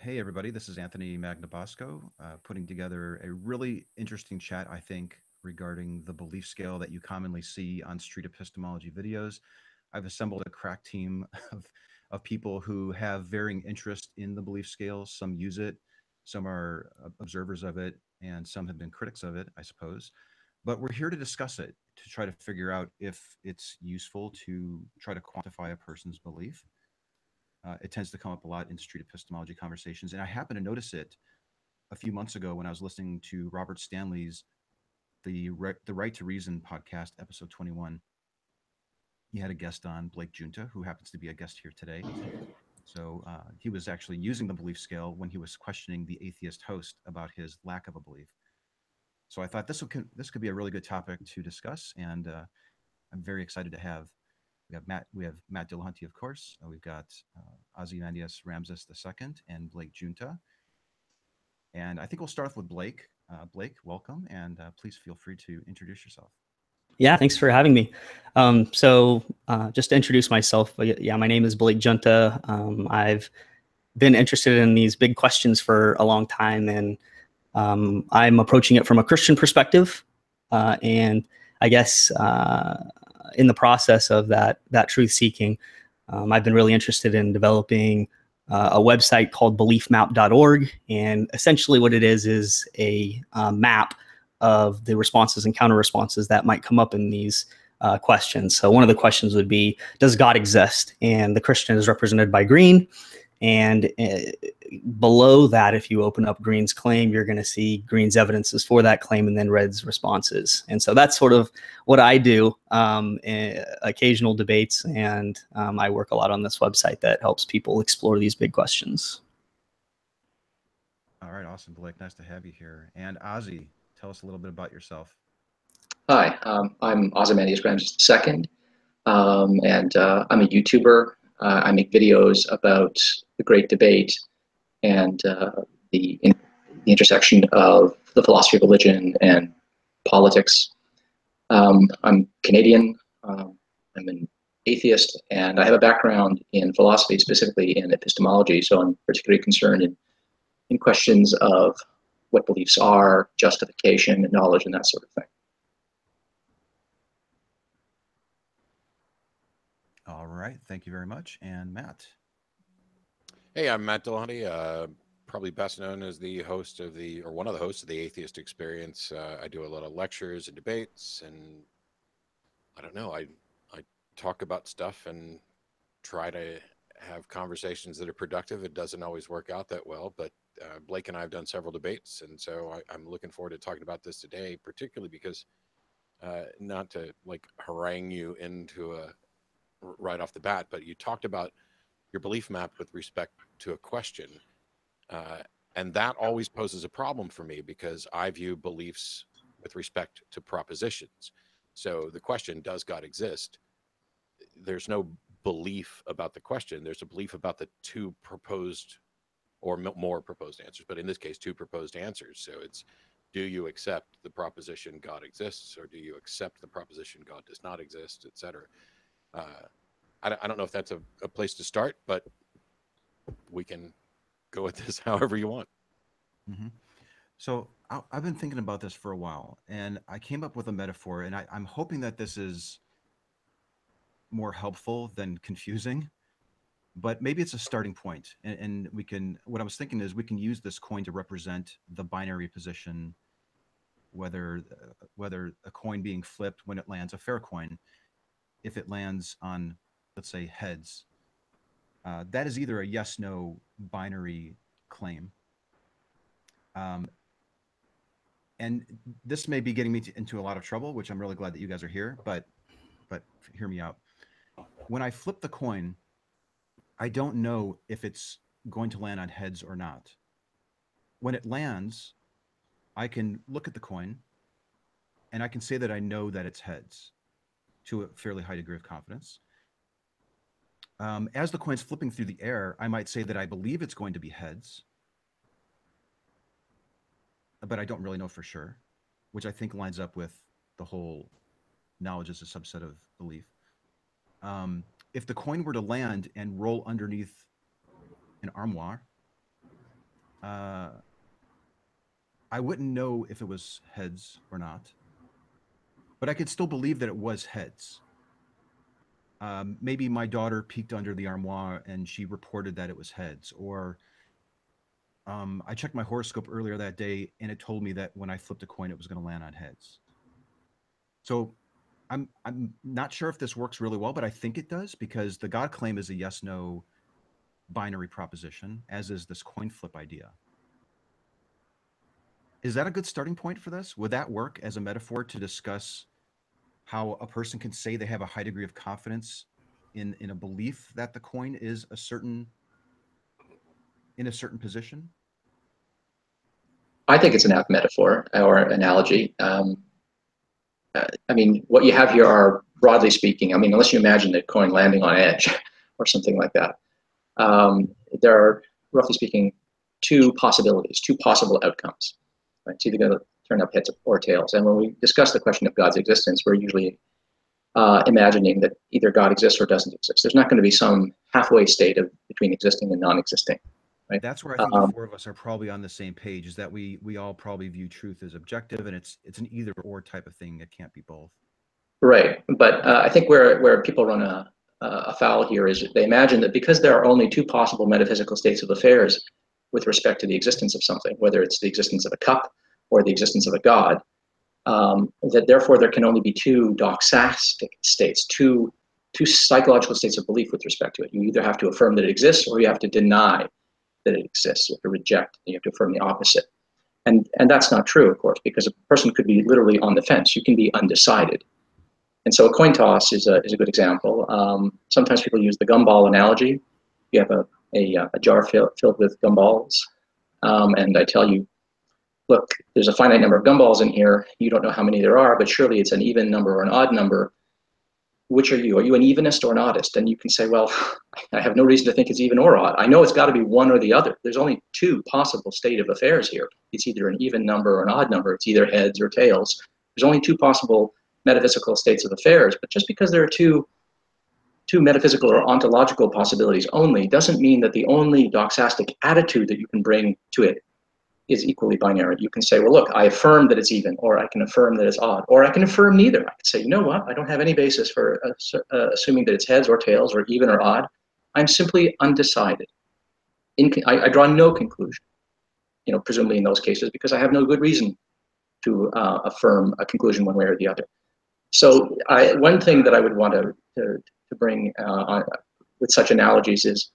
Hey, everybody, this is Anthony Magnabosco, putting together a really interesting chat, I think, regarding the belief scale that you commonly see on street epistemology videos. I've assembled a crack team of people who have varying interest in the belief scale. Some use it, some are observers of it, and some have been critics of it, I suppose. But we're here to discuss it, to try to figure out if it's useful to try to quantify a person's belief. It tends to come up a lot in street epistemology conversations. And I happened to notice it a few months ago when I was listening to Robert Stanley's the Right to Reason podcast, episode 21. He had a guest on, Blake Giunta, who happens to be a guest here today. So he was actually using the belief scale when he was questioning the atheist host about his lack of a belief. So I thought this could be a really good topic to discuss, and I'm very excited to have we have Matt Dillahunty, of course. We've got Ozymandias Ramses II and Blake Giunta. And I think we'll start off with Blake. Blake, welcome, and please feel free to introduce yourself. Yeah, thanks for having me. Just to introduce myself, yeah, my name is Blake Giunta. I've been interested in these big questions for a long time, and I'm approaching it from a Christian perspective. And I guess in the process of that truth seeking, I've been really interested in developing a website called beliefmap.org. And essentially what it is a map of the responses and counter responses that might come up in these questions. So one of the questions would be, does God exist? And the Christian is represented by green. And below that, if you open up Green's claim, you're going to see Green's evidences for that claim and then Red's responses. And so that's sort of what I do, occasional debates. And I work a lot on this website that helps people explore these big questions. All right, awesome, Blake. Nice to have you here. And Ozzy, tell us a little bit about yourself. Hi, I'm Ozymandias Ramses II, and I'm a YouTuber. I make videos about the Great Debate and the intersection of the philosophy of religion and politics. I'm Canadian. I'm an atheist, and I have a background in philosophy, specifically in epistemology. So I'm particularly concerned in questions of what beliefs are, justification, knowledge, and that sort of thing. All right, thank you very much. And Matt. Hey, I'm Matt Dillahunty, probably best known as the host of one of the hosts of the Atheist Experience. I do a lot of lectures and debates, and I don't know, I talk about stuff and try to have conversations that are productive. It doesn't always work out that well, but Blake and I have done several debates, and so I'm looking forward to talking about this today, particularly because not to like harangue you into right off the bat, but you talked about your belief map with respect to a question. And that always poses a problem for me because I view beliefs with respect to propositions. So the question, does God exist? There's no belief about the question. There's a belief about the two proposed or more proposed answers, but in this case, two proposed answers. So it's, do you accept the proposition God exists, or do you accept the proposition God does not exist, et cetera? I don't know if that's a place to start, but we can go with this however you want. Mm-hmm. So I've been thinking about this for a while, and I came up with a metaphor, and I'm hoping that this is more helpful than confusing, but maybe it's a starting point. And we can, what I was thinking is we can use this coin to represent the binary position, whether a coin being flipped when it lands, a fair coin, if it lands on, let's say, heads, that is either a yes/no binary claim. And this may be getting me into a lot of trouble, which I'm really glad that you guys are here, but hear me out. When I flip the coin, I don't know if it's going to land on heads or not. When it lands, I can look at the coin and I can say that I know that it's heads to a fairly high degree of confidence. As the coin's flipping through the air, I might say that I believe it's going to be heads, but I don't really know for sure, which I think lines up with the whole knowledge as a subset of belief. If the coin were to land and roll underneath an armoire, I wouldn't know if it was heads or not, but I could still believe that it was heads. Maybe my daughter peeked under the armoire and she reported that it was heads, or I checked my horoscope earlier that day and it told me that when I flipped a coin, it was going to land on heads. So I'm not sure if this works really well, but I think it does, because the God claim is a yes/no binary proposition, as is this coin flip idea. Is that a good starting point for this? Would that work as a metaphor to discuss how a person can say they have a high degree of confidence in a belief that the coin is in a certain position? I think it's an apt metaphor or analogy. I mean, what you have here are, broadly speaking, I mean, unless you imagine the coin landing on edge or something like that, there are, roughly speaking, two possibilities, two possible outcomes. Right? It's either going to turn up heads or tails. And when we discuss the question of God's existence, we're usually imagining that either God exists or doesn't exist. There's not going to be some halfway state between existing and non-existing. Right? That's where I think the four of us are probably on the same page, is that we all probably view truth as objective, and it's an either or type of thing. It can't be both. Right. But I think where people run afoul here is they imagine that because there are only two possible metaphysical states of affairs with respect to the existence of something, whether it's the existence of a cup or the existence of a god, that therefore there can only be two doxastic states, two psychological states of belief with respect to it. You either have to affirm that it exists, or you have to deny that it exists. You have to reject, and you have to affirm the opposite. And that's not true, of course, because a person could be literally on the fence. You can be undecided. And so a coin toss is a good example. Sometimes people use the gumball analogy. You have a jar filled with gumballs, and I tell you, look, there's a finite number of gumballs in here. You don't know how many there are, but surely it's an even number or an odd number. Which are you? Are you an evenist or an oddist? And you can say, well, I have no reason to think it's even or odd. I know it's got to be one or the other. There's only two possible state of affairs here. It's either an even number or an odd number. It's either heads or tails. There's only two possible metaphysical states of affairs. But just because there are two metaphysical or ontological possibilities only doesn't mean that the only doxastic attitude that you can bring to it is equally binary. You can say, well, look, I affirm that it's even, or I can affirm that it's odd, or I can affirm neither. I can say, you know what? I don't have any basis for assuming that it's heads or tails or even or odd. I'm simply undecided. I draw no conclusion, presumably in those cases, because I have no good reason to affirm a conclusion one way or the other. So one thing that I would want to bring on with such analogies is,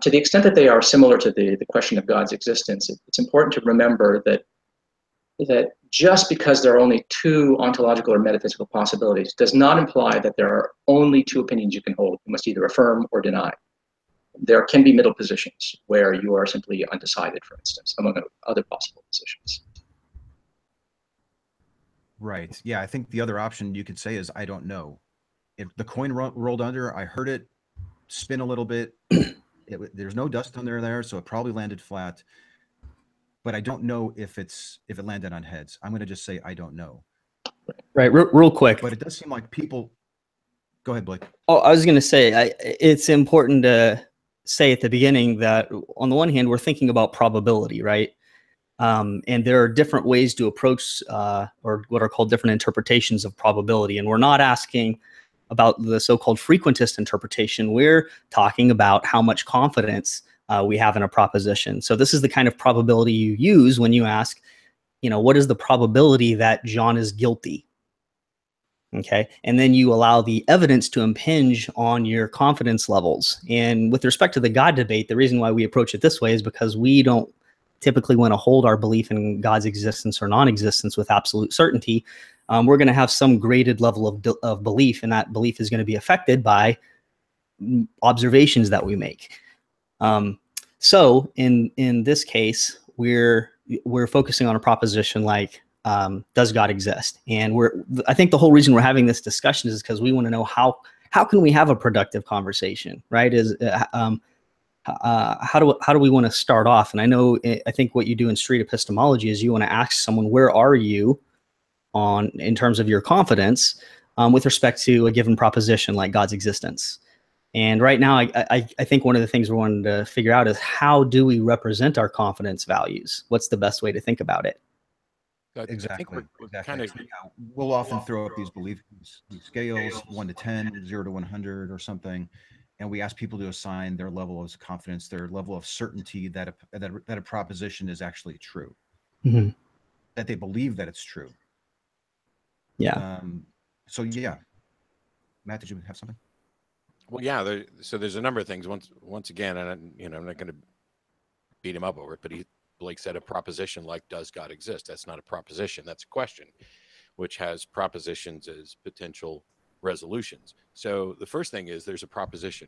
to the extent that they are similar to the question of God's existence, it's important to remember that just because there are only two ontological or metaphysical possibilities does not imply that there are only two opinions you can hold. You must either affirm or deny. There can be middle positions where you are simply undecided, for instance, among other possible positions. Right. Yeah, I think the other option you could say is, I don't know. If the coin rolled under, I heard it spin a little bit. There's no dust under there, so it probably landed flat. But I don't know if it landed on heads. I'm going to just say I don't know. Right, real quick. But it does seem like people. Go ahead, Blake. Oh, I was going to say it's important to say at the beginning that on the one hand, we're thinking about probability, right? And there are different ways to approach or what are called different interpretations of probability. And we're not asking about the so-called frequentist interpretation. We're talking about how much confidence we have in a proposition. So this is the kind of probability you use when you ask, what is the probability that John is guilty? Okay. And then you allow the evidence to impinge on your confidence levels. And with respect to the God debate, the reason why we approach it this way is because we don't typically want to hold our belief in God's existence or non-existence with absolute certainty. We're going to have some graded level of belief, and that belief is going to be affected by observations that we make. So in this case, we're focusing on a proposition like, does God exist? And I think the whole reason we're having this discussion is because we want to know how can we have a productive conversation, right? How do we want to start off? And I think what you do in street epistemology is you want to ask someone, where are you in terms of your confidence with respect to a given proposition like God's existence? And right now, I think one of the things we're wanting to figure out is how do we represent our confidence values? What's the best way to think about it? Exactly. Kind of, So, yeah, we'll often throw up these these scales, 1 to 10, 0 to 100 or something. And we ask people to assign their level of confidence, their level of certainty that a proposition is actually true, that they believe that it's true. Yeah. So yeah, Matt, did you have something? well, yeah. So there's a number of things. Once again, and I'm not going to beat him up over it, but Blake said a proposition like "Does God exist?" That's not a proposition. That's a question, which has propositions as potential resolutions. So the first thing is there's a proposition,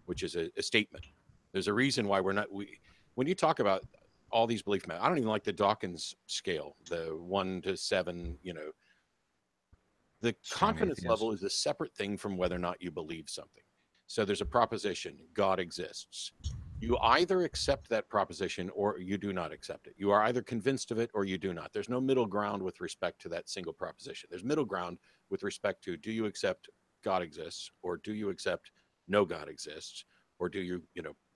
which is a statement. There's a reason why when you talk about all these belief methods, I don't even like the Dawkins scale, the 1 to 7, the confidence level is a separate thing from whether or not you believe something. So there's a proposition, God exists. You either accept that proposition or you do not accept it. You are either convinced of it or you do not. There's no middle ground with respect to that single proposition. There's middle ground with respect to, do you accept God exists, or do you accept no God exists, or do you,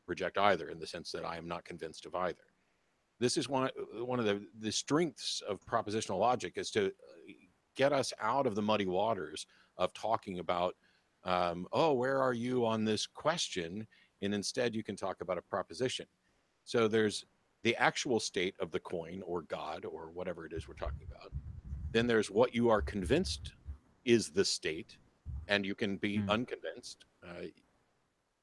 reject either, in the sense that I am not convinced of either. This is one of the strengths of propositional logic, is to get us out of the muddy waters of talking about, where are you on this question? And instead you can talk about a proposition. So there's the actual state of the coin or God or whatever it is we're talking about. Then there's what you are convinced is the state, and you can be unconvinced.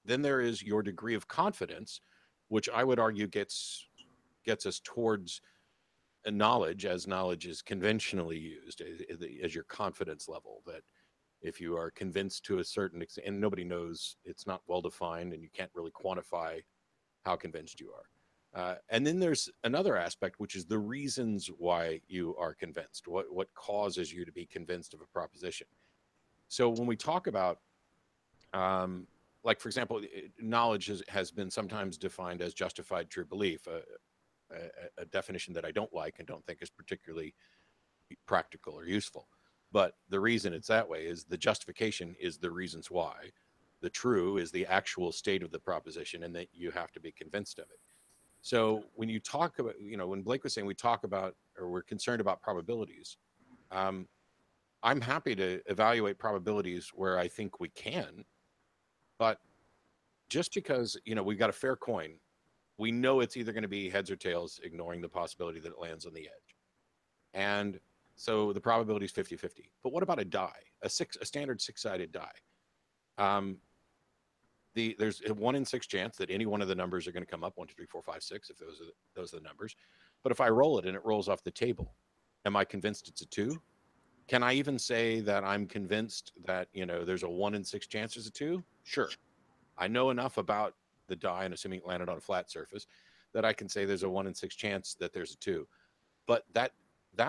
Then there is your degree of confidence, which I would argue gets us towards knowledge, as knowledge is conventionally used as your confidence level. That if you are convinced to a certain extent, and nobody knows, it's not well defined, and you can't really quantify how convinced you are. And then there's another aspect, which is the reasons why you are convinced. What causes you to be convinced of a proposition? So when we talk about, like, for example, knowledge has been sometimes defined as justified true belief, a definition that I don't like and don't think is particularly practical or useful. But the reason it's that way is the justification is the reasons why. The true is the actual state of the proposition, and that you have to be convinced of it. So when you talk about, when Blake was saying we talk about, or we're concerned about probabilities, I'm happy to evaluate probabilities where I think we can. But just because, we've got a fair coin, we know it's either going to be heads or tails, ignoring the possibility that it lands on the edge. And so the probability is 50-50. But what about a die, a standard 6-sided die? There's a 1 in 6 chance that any one of the numbers are going to come up, 1, 2, 3, 4, 5, 6, if those are the numbers. But if I roll it and it rolls off the table, am I convinced it's a 2? Can I even say that I'm convinced that, there's a 1 in 6 chance it's a 2? Sure. I know enough about the die, and assuming it landed on a flat surface, that I can say there's a 1 in 6 chance that there's a 2. But that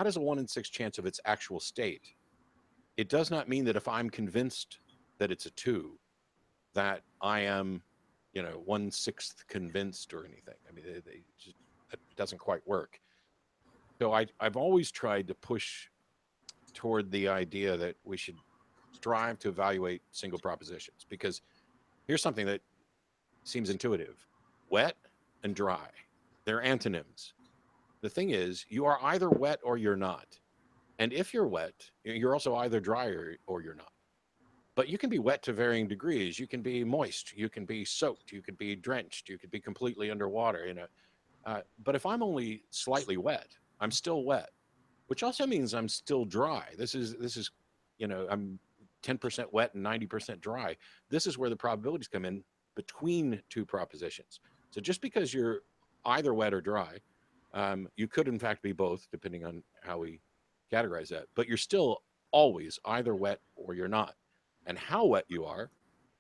is a 1 in 6 chance of its actual state. It does not mean that if I'm convinced that it's a 2, that I am, 1/6 convinced or anything. I mean, that doesn't quite work. So I've always tried to push toward the idea that we should strive to evaluate single propositions, because here's something that seems intuitive. Wet and dry, they're antonyms. The thing is, you are either wet or you're not. And if you're wet, you're also either dry or you're not. But you can be wet to varying degrees. You can be moist, you can be soaked, you could be drenched, you could be completely underwater. But if I'm only slightly wet, I'm still wet, which also means I'm still dry. This is I'm 10% wet and 90% dry. This is where the probabilities come in between two propositions. So just because you're either wet or dry, you could in fact be both, depending on how we categorize that, but you're still always either wet or you're not. And how wet you are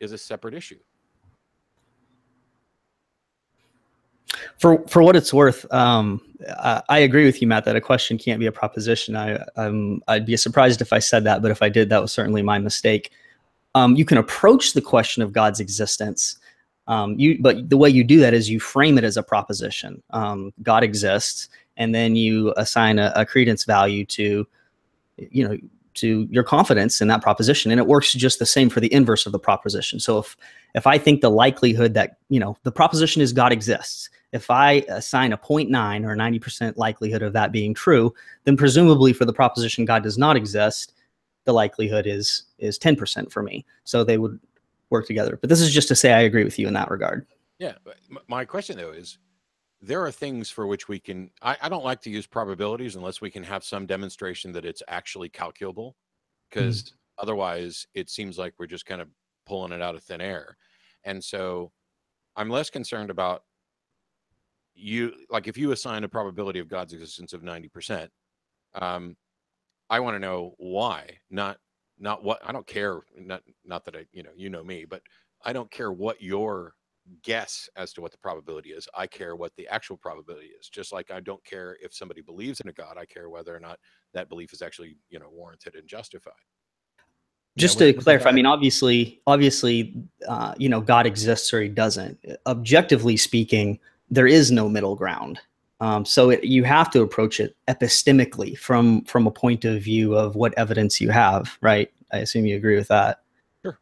is a separate issue. For what it's worth, I agree with you, Matt, that a question can't be a proposition. I'd be surprised if I said that, but if I did, that was certainly my mistake. You can approach the question of God's existence, but the way you do that is you frame it as a proposition. God exists, and then you assign a credence value to, your confidence in that proposition. And it works just the same for the inverse of the proposition. So if I think the likelihood that, the proposition is God exists, if I assign a 0.9 or 90% likelihood of that being true, then presumably for the proposition God does not exist, the likelihood is 10% for me. So they would work together. But this is just to say I agree with you in that regard. Yeah. But my question, though, is there are things for which we can, I don't like to use probabilities unless we can have some demonstration that it's actually calculable, because otherwise it seems like we're just kind of pulling it out of thin air. And so I'm less concerned about if you assign a probability of God's existence of 90%, I want to know why, not what. I don't care, not that you know me, but I don't care what your guess as to what the probability is. I care what the actual probability is. Just like I don't care if somebody believes in a God, I care whether or not that belief is actually warranted and justified. Just to clarify, I mean, obviously, God exists or he doesn't. Objectively speaking, there is no middle ground. So you have to approach it epistemically from a point of view of what evidence you have, right? I assume you agree with that. Sure.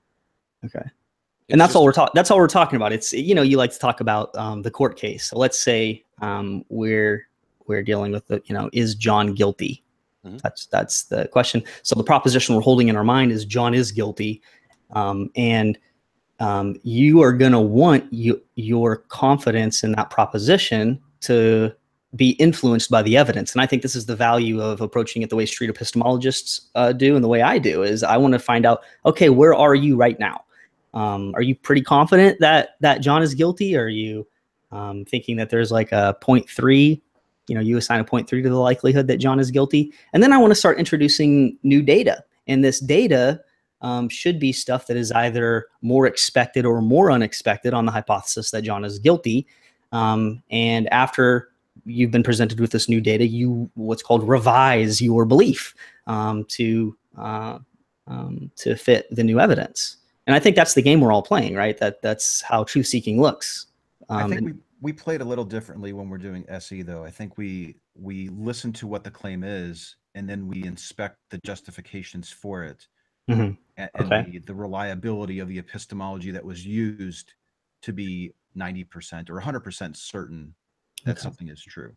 Okay. And that's all we're talking about. It's, you like to talk about the court case. So let's say we're dealing with is John guilty? Mm-hmm. That's the question. So the proposition we're holding in our mind is John is guilty, and you are going to want your confidence in that proposition to be influenced by the evidence. And I think this is the value of approaching it the way street epistemologists do, and the way I do is I want to find out, okay, where are you right now? Are you pretty confident that John is guilty? Or are you thinking that there's like a 0.3? You assign a 0.3 to the likelihood that John is guilty. And then I want to start introducing new data. And this data should be stuff that is either more expected or more unexpected on the hypothesis that John is guilty. And after you've been presented with this new data, you what's called revise your belief to fit the new evidence. And I think that's the game we're all playing, right? That's how truth seeking looks. I think we played a little differently when we're doing SE, though. I think we listen to what the claim is, and then we inspect the justifications for it, and the reliability of the epistemology that was used to be 90% or 100% certain that something is true.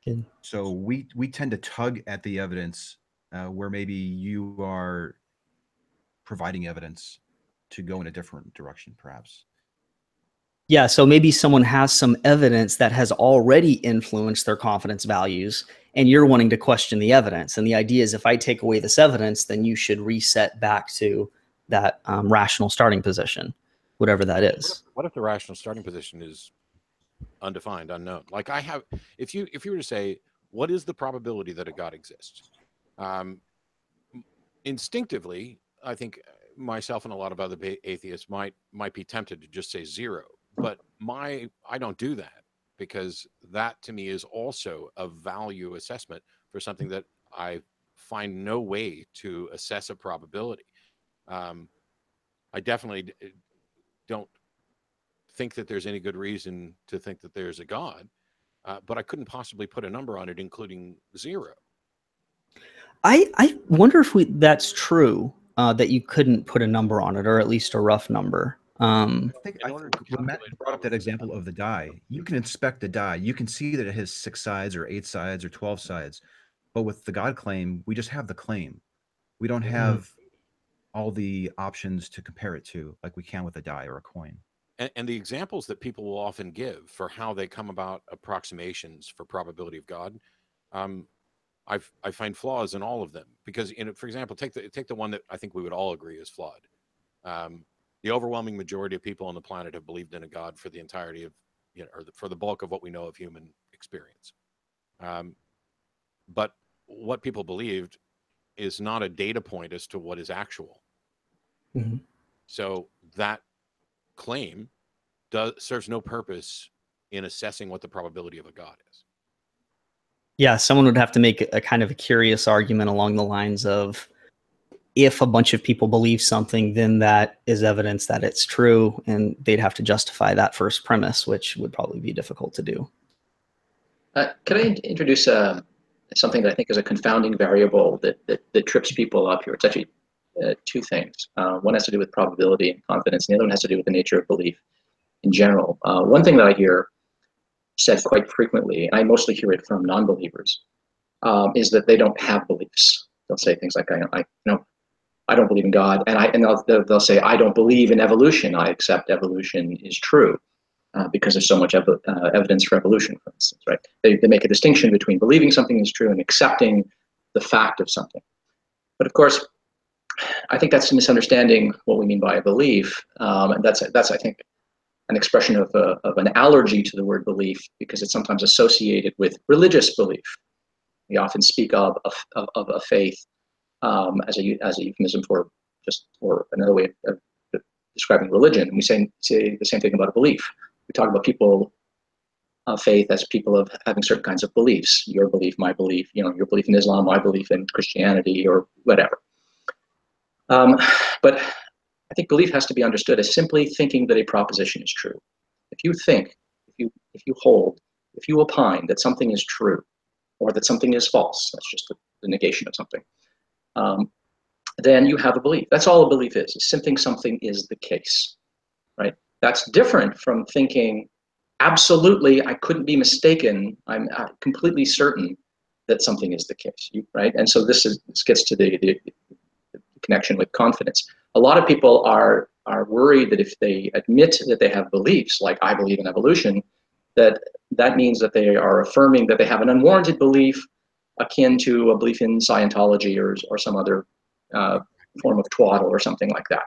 Good. So we tend to tug at the evidence where maybe you are providing evidence to go in a different direction, perhaps. Yeah, so maybe someone has some evidence that has already influenced their confidence values, and you're wanting to question the evidence. And the idea is if I take away this evidence, then you should reset back to that rational starting position, whatever that is. What if the rational starting position is undefined, unknown? Like if you were to say, what is the probability that a God exists? Instinctively, I think myself and a lot of other atheists might be tempted to just say 0. But I don't do that, because that to me is also a value assessment for something that I find no way to assess a probability. I definitely don't think that there's any good reason to think that there's a God, but I couldn't possibly put a number on it, including 0. I wonder if that's true, that you couldn't put a number on it, or at least a rough number. I think when Matt brought up that example of the die, you can inspect the die. You can see that it has 6 sides or 8 sides or 12 sides. But with the God claim, we just have the claim. We don't have all the options to compare it to like we can with a die or a coin. And the examples that people will often give for how they come about approximations for probability of God, I find flaws in all of them. Because, for example, take the one that I think we would all agree is flawed. The overwhelming majority of people on the planet have believed in a God for the entirety of, or for the bulk of what we know of human experience. But what people believed is not a data point as to what is actual. Mm-hmm. So that claim serves no purpose in assessing what the probability of a God is. Yeah, someone would have to make a kind of a curious argument along the lines of, if a bunch of people believe something, then that is evidence that it's true, and they'd have to justify that first premise, which would probably be difficult to do. Can I introduce a something that I think is a confounding variable that trips people up here. It's actually two things. One has to do with probability and confidence, and the other one has to do with the nature of belief in general. One thing that I hear said quite frequently, and I mostly hear it from non-believers, is that they don't have beliefs. They'll say things like, I don't believe in God, and they'll say, I don't believe in evolution. I accept evolution is true because there's so much evidence for evolution, for instance, right? They make a distinction between believing something is true and accepting the fact of something. But of course, I think that's misunderstanding what we mean by a belief, and that's I think an expression of an allergy to the word belief because it's sometimes associated with religious belief. We often speak of a faith as a euphemism for another way of describing religion. And we say the same thing about a belief. We talk about people of faith as people of having certain kinds of beliefs. Your belief, my belief, your belief in Islam, my belief in Christianity, or whatever. But I think belief has to be understood as simply thinking that a proposition is true. If you think, if you hold, if you opine that something is true, or that something is false, that's just the negation of something, then you have a belief. That's all a belief is thinking something is the case, right? That's different from thinking, absolutely, I couldn't be mistaken. I'm completely certain that something is the case, right? And so this gets to the connection with confidence. A lot of people are worried that if they admit that they have beliefs, like I believe in evolution, that means that they are affirming that they have an unwarranted belief akin to a belief in Scientology or some other form of twaddle or something like that.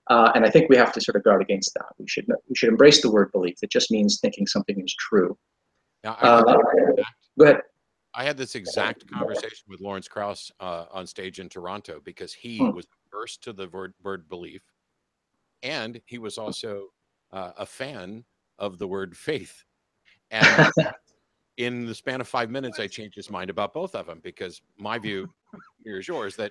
And I think we have to sort of guard against that. We should embrace the word belief. It just means thinking something is true. Now, go ahead. I had this exact conversation with Lawrence Krauss on stage in Toronto because he was first to the word belief, and he was also a fan of the word faith. And in the span of 5 minutes, I changed his mind about both of them because my view, here's yours, that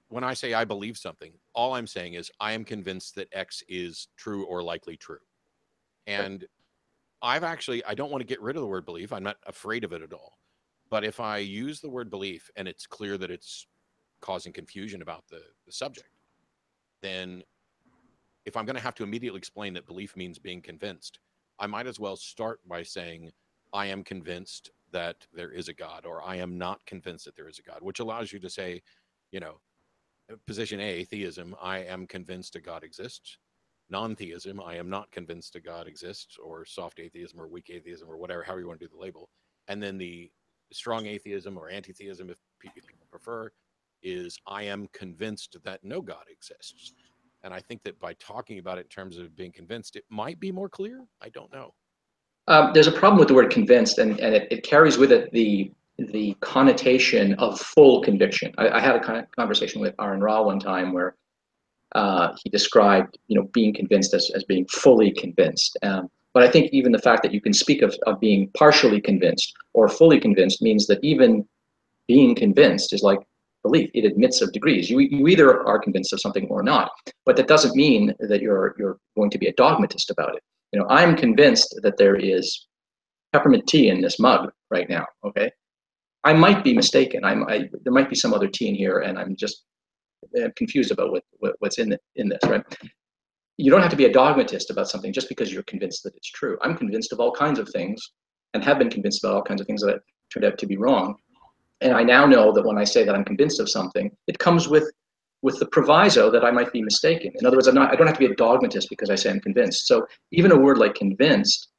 when I say I believe something, all I'm saying is I am convinced that X is true or likely true. And I don't want to get rid of the word belief. I'm not afraid of it at all. But if I use the word belief and it's clear that it's causing confusion about the subject, then if I'm going to have to immediately explain that belief means being convinced, I might as well start by saying, I am convinced that there is a God, or I am not convinced that there is a God, which allows you to say, position A, theism, I am convinced a God exists. Non-theism, I am not convinced a God exists, or soft atheism or weak atheism or whatever, however you want to do the label. And then the strong atheism or anti-theism, if people prefer, is I am convinced that no God exists. And I think that by talking about it in terms of being convinced, it might be more clear. I don't know. There's a problem with the word convinced, and it carries with it the connotation of full conviction. I had a conversation with Aaron Ra one time where he described being convinced as being fully convinced. But I think even the fact that you can speak of being partially convinced or fully convinced means that even being convinced is like belief. It admits of degrees. You either are convinced of something or not, but that doesn't mean that you're going to be a dogmatist about it. I'm convinced that there is peppermint tea in this mug right now. Okay, I might be mistaken. There might be some other tea in here, and I'm just confused about what's in this. Right? You don't have to be a dogmatist about something just because you're convinced that it's true. I'm convinced of all kinds of things, and have been convinced about all kinds of things that turned out to be wrong. And I now know that when I say that I'm convinced of something, it comes with the proviso that I might be mistaken. In other words, I don't have to be a dogmatist because I say I'm convinced. So even a word like convinced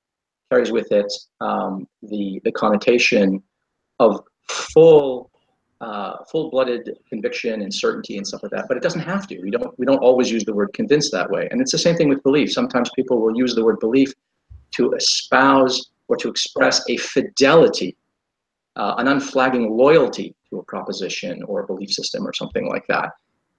carries with it the connotation of full-blooded conviction and certainty and stuff like that. But it doesn't have to. We don't always use the word convinced that way. And it's the same thing with belief. Sometimes people will use the word belief to espouse or to express a fidelity, an unflagging loyalty to a proposition or a belief system or something like that.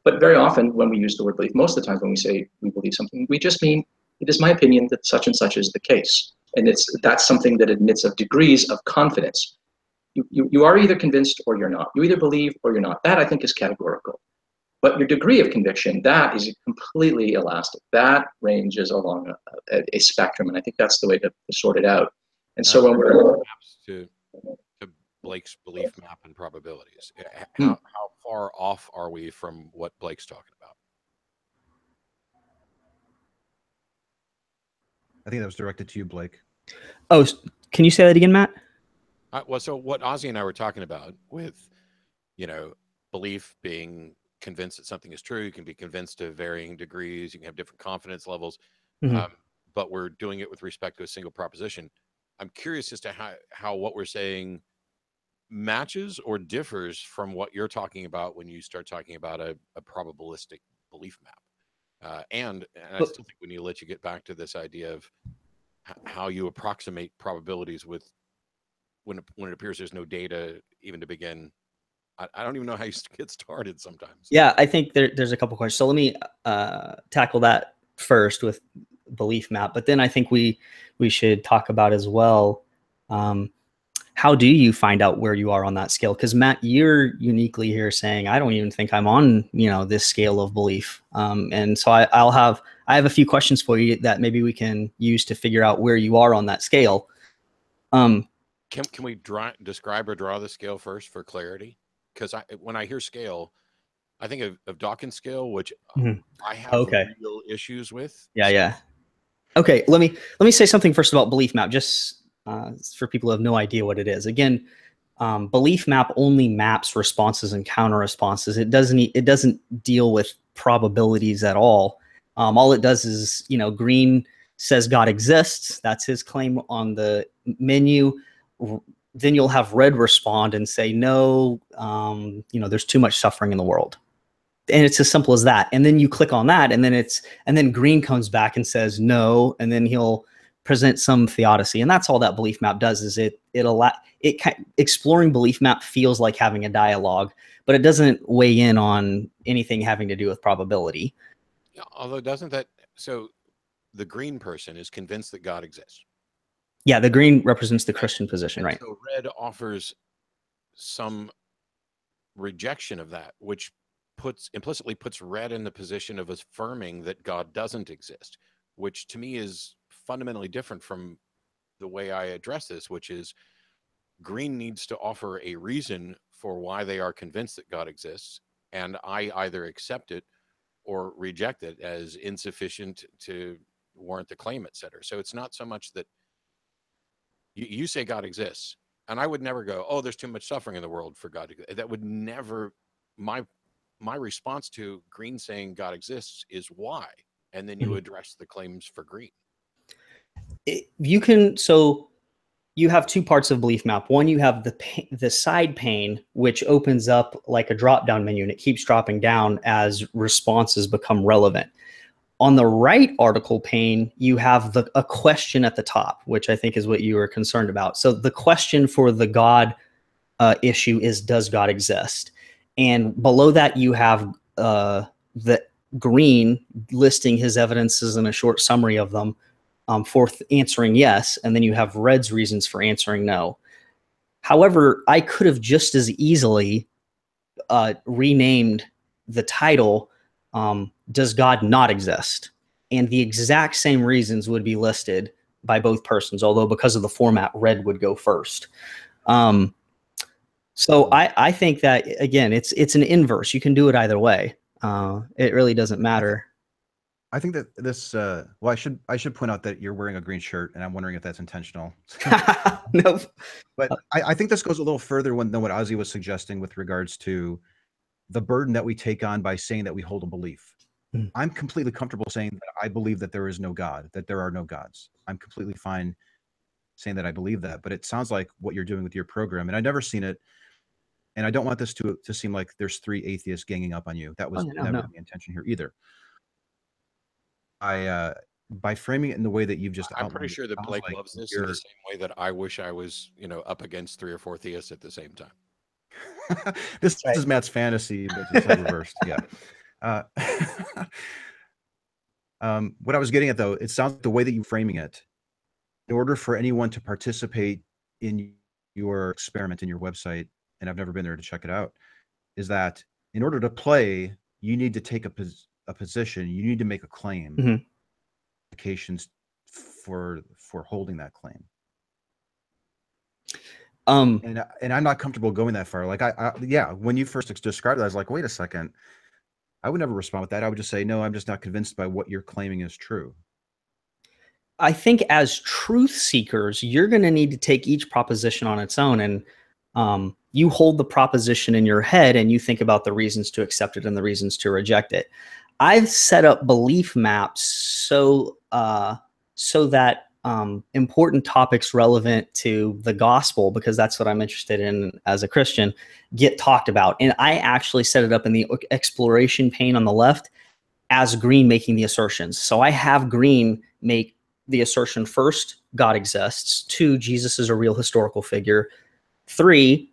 But very often when we use the word belief, most of the times when we say we believe something, we just mean, it is my opinion that such and such is the case. And that's something that admits of degrees of confidence. You are either convinced or you're not. You either believe or you're not. That, I think, is categorical. But your degree of conviction, that is completely elastic. That ranges along a spectrum, and I think that's the way to sort it out. And so when we're to Blake's belief map and probabilities? How far off are we from what Blake's talking about? I think that was directed to you, Blake. Oh, can you say that again, Matt? Well, so what Ozzy and I were talking about with, belief, being convinced that something is true, you can be convinced to varying degrees, you can have different confidence levels, but we're doing it with respect to a single proposition. I'm curious as to how what we're saying matches or differs from what you're talking about when you start talking about a probabilistic belief map. And I still think we need to let you get back to this idea of how you approximate probabilities with when it appears there's no data even to begin. I don't even know how you get started sometimes. Yeah, I think there's a couple questions. So let me tackle that first with belief map, but then I think we should talk about as well, how do you find out where you are on that scale? Because Matt, you're uniquely here saying, I don't even think I'm on, this scale of belief. And so I have a few questions for you that maybe we can use to figure out where you are on that scale. Can we describe or draw the scale first for clarity? Because when I hear scale, I think of Dawkins scale, which I have real issues with. Yeah. Okay, let me say something first about belief map, just for people who have no idea what it is. Again, belief map only maps responses and counter responses. It doesn't deal with probabilities at all. All it does is, green says God exists. That's his claim on the menu. Then you'll have red respond and say, no, there's too much suffering in the world. And it's as simple as that. And then you click on that, and then green comes back and says no, and then he'll present some theodicy. And that's all that belief map does. Is exploring belief map feels like having a dialogue, but it doesn't weigh in on anything having to do with probability. Yeah, although doesn't that, so the green person is convinced that God exists. Yeah, the green represents the Christian position, right? So red offers some rejection of that, which implicitly puts red in the position of affirming that God doesn't exist, which to me is fundamentally different from the way I address this, which is green needs to offer a reason for why they are convinced that God exists, and I either accept it or reject it as insufficient to warrant the claim, etc. So it's not so much that you say God exists, and I would never go, oh, there's too much suffering in the world for God to. That would never, my response to green saying God exists is why, and then you address the claims for green. So you have two parts of belief map. One, you have the side pane, which opens up like a drop-down menu, and it keeps dropping down as responses become relevant. On the right article pane, you have a question at the top, which I think is what you were concerned about. So the question for the God issue is, does God exist? And below that, you have the green listing his evidences and a short summary of them for answering yes. And then you have red's reasons for answering no. However, I could have just as easily renamed the title, does God not exist? And the exact same reasons would be listed by both persons, although because of the format, red would go first. So I think that, again, it's an inverse. You can do it either way. It really doesn't matter. I think that this, well, I should point out that you're wearing a green shirt, and I'm wondering if that's intentional. Nope. But I think this goes a little further than what Ozzy was suggesting with regards to the burden that we take on by saying that we hold a belief. I'm completely comfortable saying that I believe that there is no God, that there are no gods. I'm completely fine saying that I believe that. But it sounds like what you're doing with your program, and I've never seen it, and I don't want this to seem like there's three atheists ganging up on you. That was never the intention here either. By framing it in the way that you've just outlined, I'm pretty sure that Blake loves this in the same way that I wish I was, up against 3 or 4 theists at the same time. This is Matt's fantasy, but it's reversed. Yeah. What I was getting at, though, it sounds like the way that you're framing it, in order for anyone to participate in your experiment in your website, and I've never been there to check it out, is that in order to play, you need to take a position, you need to make a claim, implications for holding that claim. And I'm not comfortable going that far. Like yeah, when you first described it, I was like, wait a second. I would never respond with that. I would just say, no, I'm just not convinced by what you're claiming is true. I think as truth seekers, you're going to need to take each proposition on its own, and you hold the proposition in your head and you think about the reasons to accept it and the reasons to reject it. I've set up belief maps so that important topics relevant to the gospel, because that's what I'm interested in as a Christian, get talked about. And I actually set it up in the exploration pane on the left as green making the assertions. So I have green make the assertion: first, God exists; two, Jesus is a real historical figure; three,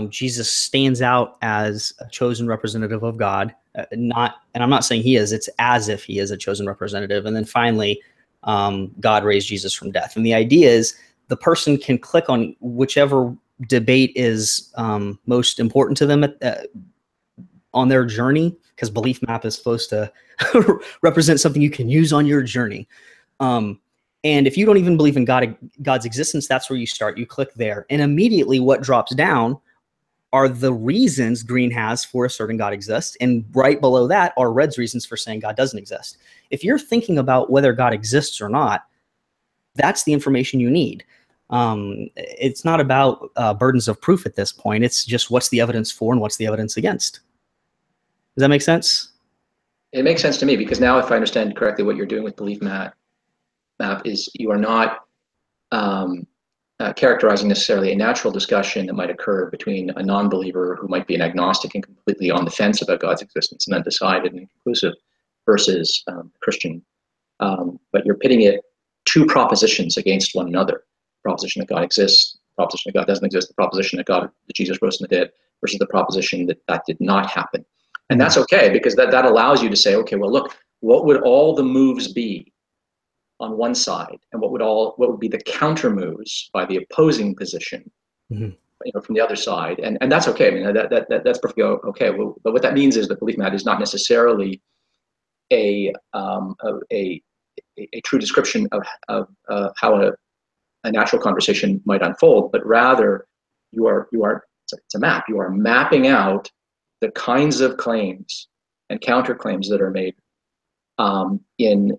Jesus stands out as a chosen representative of God. And I'm not saying he is, it's as if he is a chosen representative. And then finally, God raised Jesus from death. And the idea is the person can click on whichever debate is most important to them on their journey, because belief map is supposed to represent something you can use on your journey. And if you don't even believe in God's existence, that's where you start. You click there. And immediately what drops down are the reasons green has for asserting God exists. And right below that are red's reasons for saying God doesn't exist. If you're thinking about whether God exists or not, that's the information you need. It's not about burdens of proof at this point. It's just what's the evidence for and what's the evidence against. Does that make sense? It makes sense to me, because now if I understand correctly, what you're doing with belief map is you are not characterizing necessarily a natural discussion that might occur between a non-believer who might be an agnostic and completely on the fence about God's existence and undecided and inconclusive versus Christian. But you're pitting it two propositions against one another: proposition that God exists, proposition that God doesn't exist, the proposition that Jesus rose from the dead, versus the proposition that that did not happen. And that's okay, because that allows you to say, okay, well, look, what would all the moves be on one side, and what would be the counter moves by the opposing position, from the other side, and that's okay. I mean, that's perfectly okay. Well, but what that means is that belief map is not necessarily a true description of how a natural conversation might unfold, but rather it's a map. You are mapping out the kinds of claims and counterclaims that are made in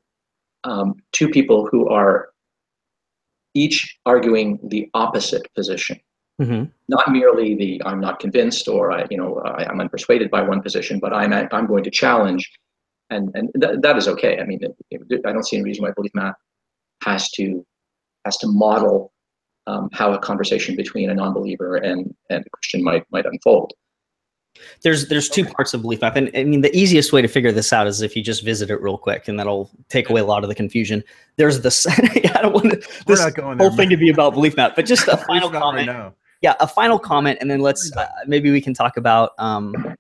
two people who are each arguing the opposite position. Not merely I'm not convinced, or I'm unpersuaded by one position, but I'm going to challenge, and that is okay. I mean, I don't see any reason why belief map has to model how a conversation between a non-believer and a Christian might unfold. There's two parts of belief map, and I mean the easiest way to figure this out is if you just visit it real quick, and that'll take away a lot of the confusion. There's this I don't want this whole thing to be about belief map, but just a final comment. Right, yeah, a final comment, and then let's maybe we can talk about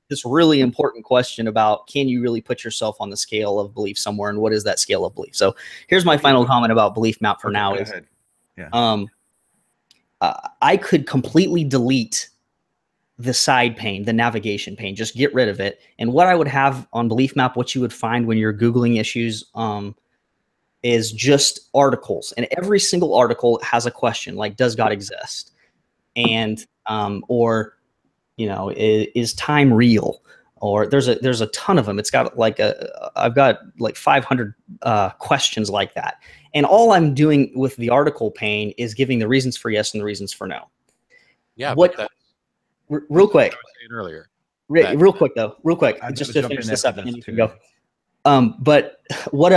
this really important question about, can you really put yourself on the scale of belief somewhere, and what is that scale of belief? So here's my final comment about belief map for now. Is I could completely delete the side pane, the navigation pane, just get rid of it. And what I would have on belief map, what you would find when you're Googling issues, is just articles. And every single article has a question like, does God exist? And, or, is time real? Or there's a ton of them. It's got I've got like 500 questions like that. And all I'm doing with the article pane is giving the reasons for yes and the reasons for no. Yeah. Real quick. Earlier. Real quick. Just to finish this up, and you can go. But what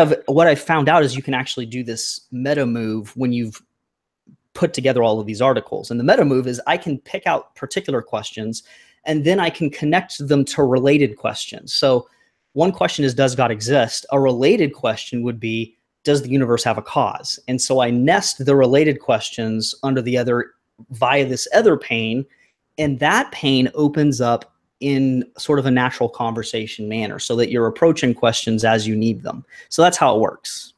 I found out is you can actually do this meta move when you've put together all of these articles. And the meta move is I can pick out particular questions, and then I can connect them to related questions. So one question is, does God exist? A related question would be, does the universe have a cause? And so I nest the related questions under the other via this other pane. And that pane opens up in sort of a natural conversation manner so that you're approaching questions as you need them. So that's how it works.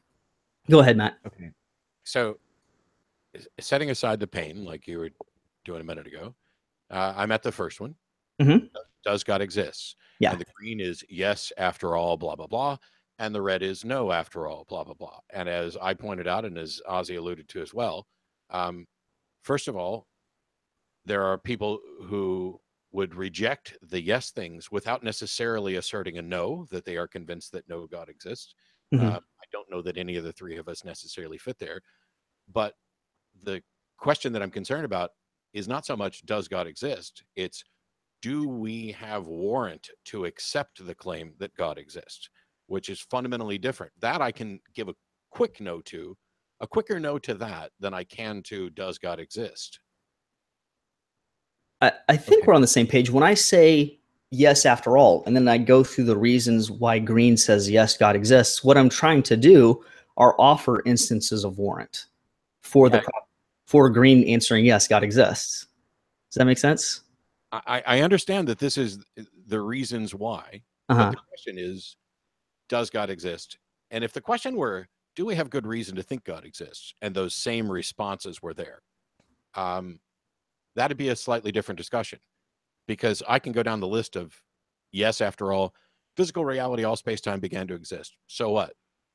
Go ahead, Matt. Okay. So setting aside the pane, like you were doing a minute ago, I'm at the first one. Does God exist? Yeah. And the green is yes, after all, blah, blah, blah. And the red is no, after all, blah, blah, blah. And as I pointed out, and as Ozzy alluded to as well, first of all, there are people who would reject the yes things without necessarily asserting a no, that they are convinced that no God exists. I don't know that any of the three of us necessarily fit there. But the question that I'm concerned about is not so much does God exist, it's do we have warrant to accept the claim that God exists, which is fundamentally different. That I can give a quick no to, a quicker no to that than I can to does God exist. I think we're on the same page. When I say yes, after all, and then I go through the reasons why green says yes, God exists, what I'm trying to do are offer instances of warrant for for green answering yes, God exists. Does that make sense? I understand that this is the reasons why, but the question is, does God exist? And if the question were, do we have good reason to think God exists? And those same responses were there. That'd be a slightly different discussion, because I can go down the list of, yes, after all, physical reality, all space-time began to exist. So what?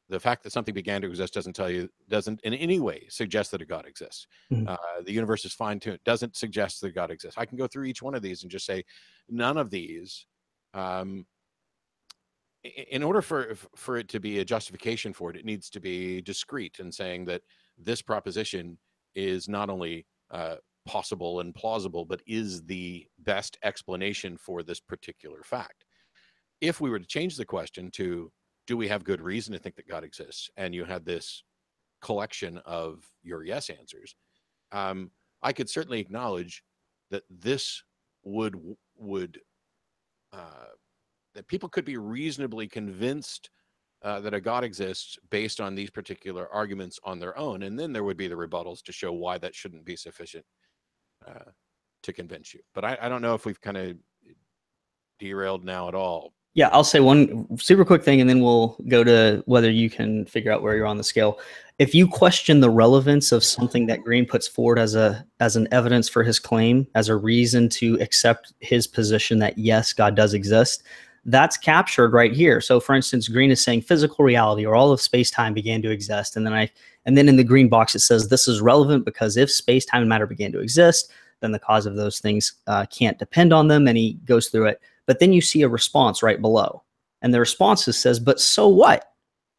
The fact that something began to exist doesn't in any way suggest that a God exists. The universe is fine-tuned, doesn't suggest that God exists. I can go through each one of these and just say, none of these, in order for it to be a justification for it, it needs to be discrete in saying that this proposition is not only possible and plausible, but is the best explanation for this particular fact. If we were to change the question to, do we have good reason to think that God exists? And you had this collection of your yes answers. I could certainly acknowledge that this that people could be reasonably convinced that a God exists based on these particular arguments on their own. And then there would be the rebuttals to show why that shouldn't be sufficient to convince you. But I don't know if we've kind of derailed now at all. Yeah, I'll say one super quick thing, and then we'll go to whether you can figure out where you're on the scale. If you question the relevance of something that Green puts forward as an evidence for his claim, as a reason to accept his position that yes, God does exist, that's captured right here. So, for instance, Green is saying physical reality or all of space-time began to exist, and then in the green box it says this is relevant because if space-time and matter began to exist, then the cause of those things can't depend on them, and he goes through it. But then you see a response right below. And the response says, but so what?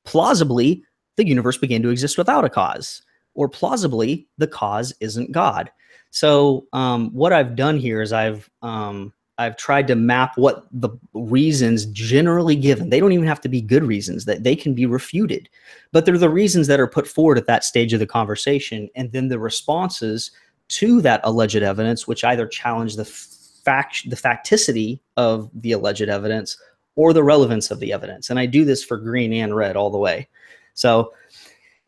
Plausibly, the universe began to exist without a cause. Or plausibly, the cause isn't God. So what I've done here is I've tried to map what the reasons generally given. They don't even have to be good reasons, that they can be refuted. But they're the reasons that are put forward at that stage of the conversation. And then the responses to that alleged evidence, which either challenge the facticity of the alleged evidence or the relevance of the evidence. And I do this for green and red all the way. So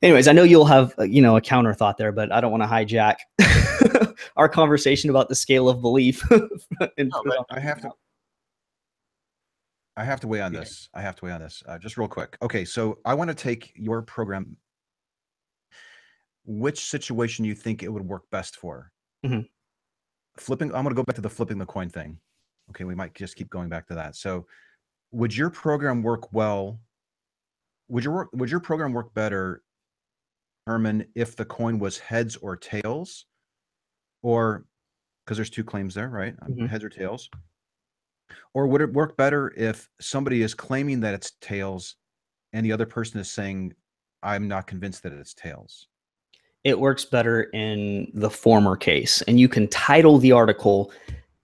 anyways, I know you'll have, a counter thought there, but I don't want to hijack our conversation about the scale of belief. I have to weigh on this. Just real quick. Okay. So I want to take your program. Which situation you think it would work best for? I'm going to go back to the flipping the coin thing. Okay, we might just keep going back to that. So, would your program work well? Would your program work better, Herman, if the coin was heads or tails, or because there's two claims there, right? Heads or tails, or would it work better if somebody is claiming that it's tails, and the other person is saying, "I'm not convinced that it's tails"? It works better in the former case. And you can title the article,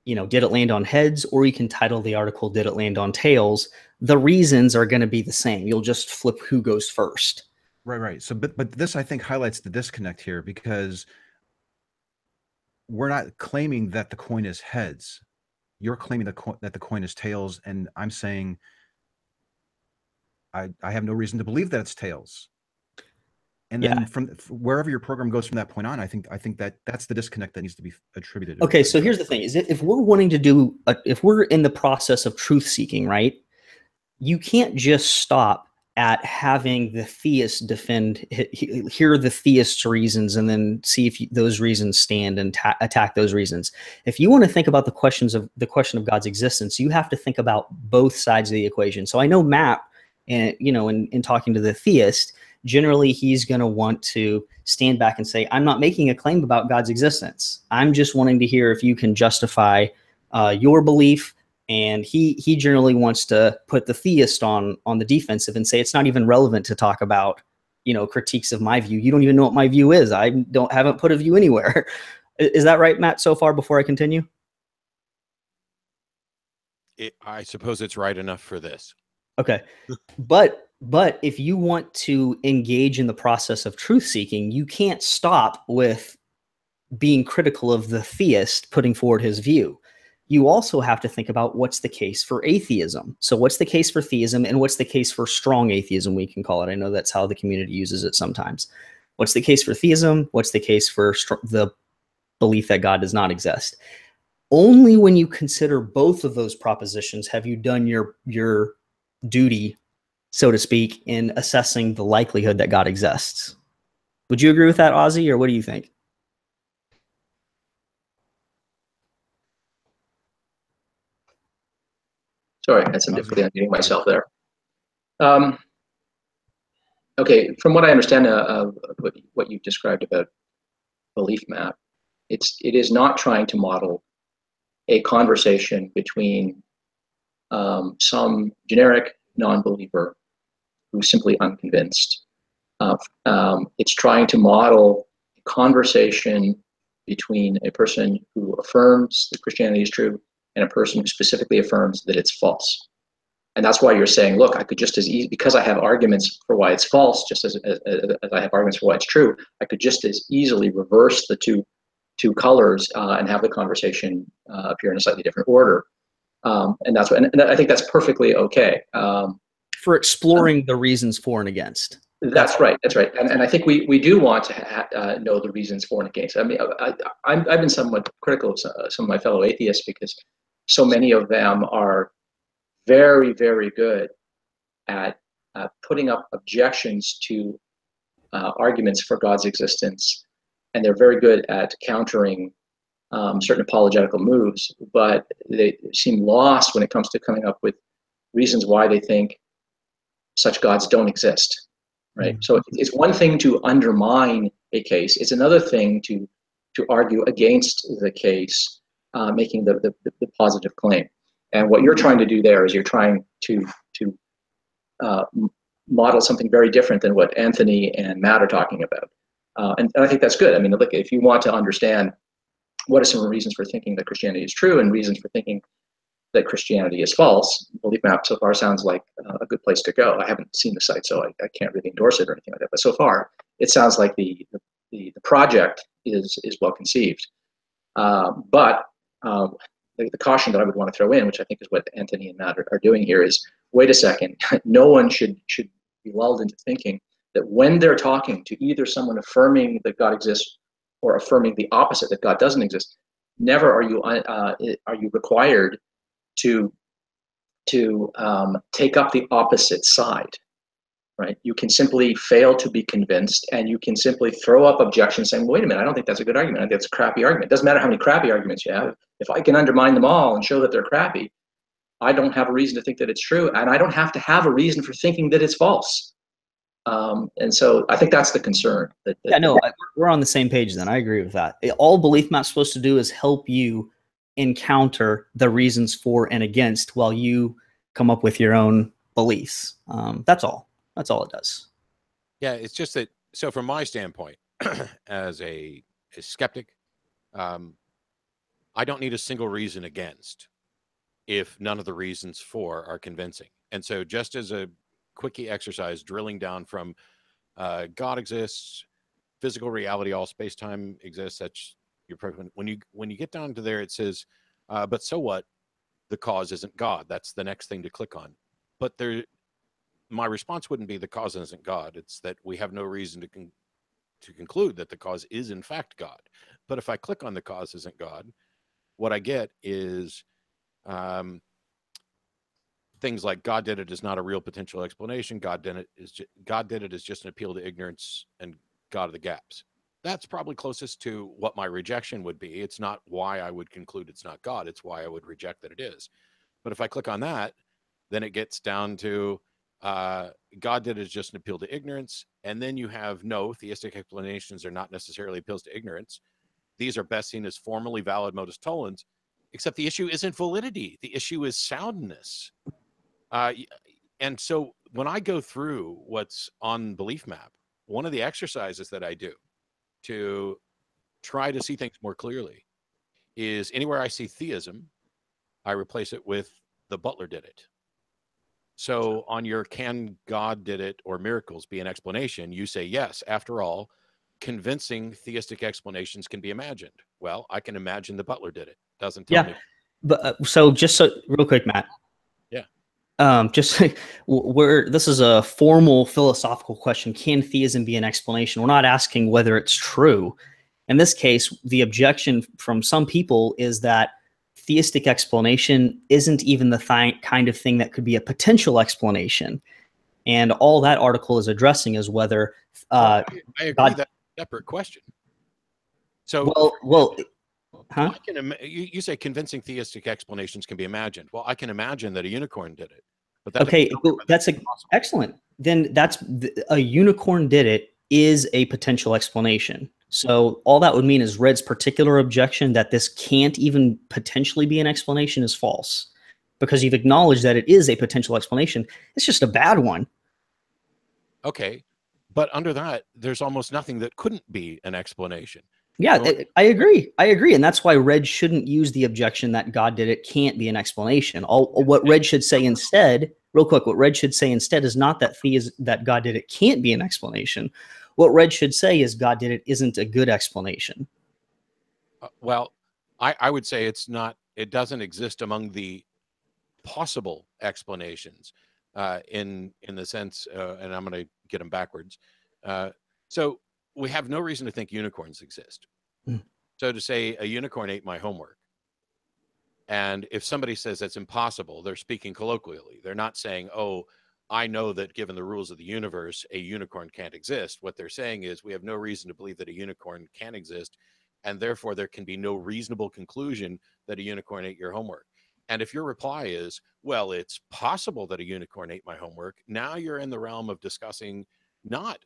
did it land on heads? Or you can title the article, did it land on tails? The reasons are going to be the same. You'll just flip who goes first. Right. So, but this, I think, highlights the disconnect here, because we're not claiming that the coin is heads. You're claiming that the coin is tails. And I'm saying I have no reason to believe that it's tails. And then from wherever your program goes from that point on, I think that's the disconnect that needs to be attributed. Okay, so here's the thing: is if we're wanting to if we're in the process of truth seeking, right? You can't just stop at having the theist hear the theist's reasons and then see if those reasons stand and attack those reasons. If you want to think about the question of God's existence, you have to think about both sides of the equation. So I know Matt, and in talking to the theist, generally he's going to want to stand back and say, I'm not making a claim about God's existence. I'm just wanting to hear if you can justify your belief. And he generally wants to put the theist on the defensive and say it's not even relevant to talk about, critiques of my view. You don't even know what my view is. I haven't put a view anywhere. Is that right, Matt, so far before I continue? I suppose it's right enough for this. Okay. But if you want to engage in the process of truth seeking, you can't stop with being critical of the theist putting forward his view. You also have to think about what's the case for atheism. So what's the case for theism, and what's the case for strong atheism, we can call it. I know that's how the community uses it sometimes. What's the case for theism? What's the case for the belief that God does not exist? Only when you consider both of those propositions have you done your duty, so to speak, in assessing the likelihood that God exists. Would you agree with that, Ozzy, or what do you think? Sorry, I had some difficulty unmuting myself there. Okay, from what I understand of what you've described about belief map, it is not trying to model a conversation between some generic non-believer who's simply unconvinced. It's trying to model a conversation between a person who affirms that Christianity is true and a person who specifically affirms that it's false. And that's why you're saying, look, I could just as easy, because I have arguments for why it's false, just as I have arguments for why it's true, I could just as easily reverse the two colors and have the conversation appear in a slightly different order. And that's what, and I think that's perfectly okay. For exploring the reasons for and against. That's right. That's right. And I think we do want to know the reasons for and against. I mean, I've been somewhat critical of some of my fellow atheists because so many of them are very, very good at putting up objections to arguments for God's existence, and they're very good at countering certain apologetical moves, but they seem lost when it comes to coming up with reasons why they think such gods don't exist, right? Mm-hmm. So it's one thing to undermine a case. It's another thing to argue against the case, making the positive claim. And what you're trying to do there is you're trying to model something very different than what Anthony and Matt are talking about. And I think that's good. I mean, look, if you want to understand what are some reasons for thinking that Christianity is true and reasons for thinking that Christianity is false, Belief Map so far sounds like a good place to go. I haven't seen the site, so I can't really endorse it or anything like that. But so far, it sounds like the project is well conceived. But the caution that I would want to throw in, which I think is what Anthony and Matt are doing here, is wait a second. No one should be lulled into thinking that when they're talking to either someone affirming that God exists or affirming the opposite, that God doesn't exist, never are you required to take up the opposite side, right? You can simply fail to be convinced, and you can simply throw up objections saying, wait a minute, I don't think that's a good argument. I think that's a crappy argument. It doesn't matter how many crappy arguments you have. If I can undermine them all and show that they're crappy, I don't have a reason to think that it's true, and I don't have to have a reason for thinking that it's false. And so I think that's the concern. Yeah, no, we're on the same page then. I agree with that. All Belief Map's supposed to do is help you encounter the reasons for and against while you come up with your own beliefs. That's all. That's all it does. Yeah, it's just that, so from my standpoint, as a skeptic, I don't need a single reason against if none of the reasons for are convincing. And so just as a quickie exercise, drilling down from God exists, physical reality, all space-time exists, that's your when you get down to there, it says, but so what? The cause isn't God. That's the next thing to click on. But my response wouldn't be the cause isn't God. It's that we have no reason to conclude that the cause is in fact God. But if I click on the cause isn't God, what I get is things like God did it is not a real potential explanation. God did it is just an appeal to ignorance and God of the gaps. That's probably closest to what my rejection would be. It's not why I would conclude it's not God. It's why I would reject that it is. But if I click on that, then it gets down to God did it as just an appeal to ignorance. And then you have, no, theistic explanations are not necessarily appeals to ignorance. These are best seen as formally valid modus tollens, except the issue isn't validity. The issue is soundness. And so when I go through what's on Belief Map, one of the exercises that I do to try to see things more clearly is anywhere I see theism, I replace it with the butler did it. So on your can God did it or miracles be an explanation, you say, yes, after all, convincing theistic explanations can be imagined. Well, I can imagine the butler did it. Doesn't tell me. But so just so real quick, Matt. Yeah. Just this is a formal philosophical question. Can theism be an explanation? We're not asking whether it's true. In this case, the objection from some people is that theistic explanation isn't even the kind of thing that could be a potential explanation. And all that article is addressing is whether I agree that's a separate question. So huh? You say convincing theistic explanations can be imagined. Well, I can imagine that a unicorn did it. But that's excellent. Then a unicorn did it is a potential explanation. So all that would mean is Red's particular objection that this can't even potentially be an explanation is false, because you've acknowledged that it is a potential explanation. It's just a bad one. Okay. But under that, there's almost nothing that couldn't be an explanation. Yeah, I agree. And that's why Red shouldn't use the objection that God did it can't be an explanation. What Red should say instead, real quick, what Red should say instead is not that God did it can't be an explanation. What Red should say is God did it isn't a good explanation. Well, I would say it doesn't exist among the possible explanations in the sense, and I'm going to get them backwards. So we have no reason to think unicorns exist. So to say a unicorn ate my homework, and if somebody says that's impossible, they're speaking colloquially. They're not saying, oh, I know that given the rules of the universe, a unicorn can't exist. What they're saying is we have no reason to believe that a unicorn can exist, and therefore there can be no reasonable conclusion that a unicorn ate your homework. And if your reply is, well, it's possible that a unicorn ate my homework, now you're in the realm of discussing not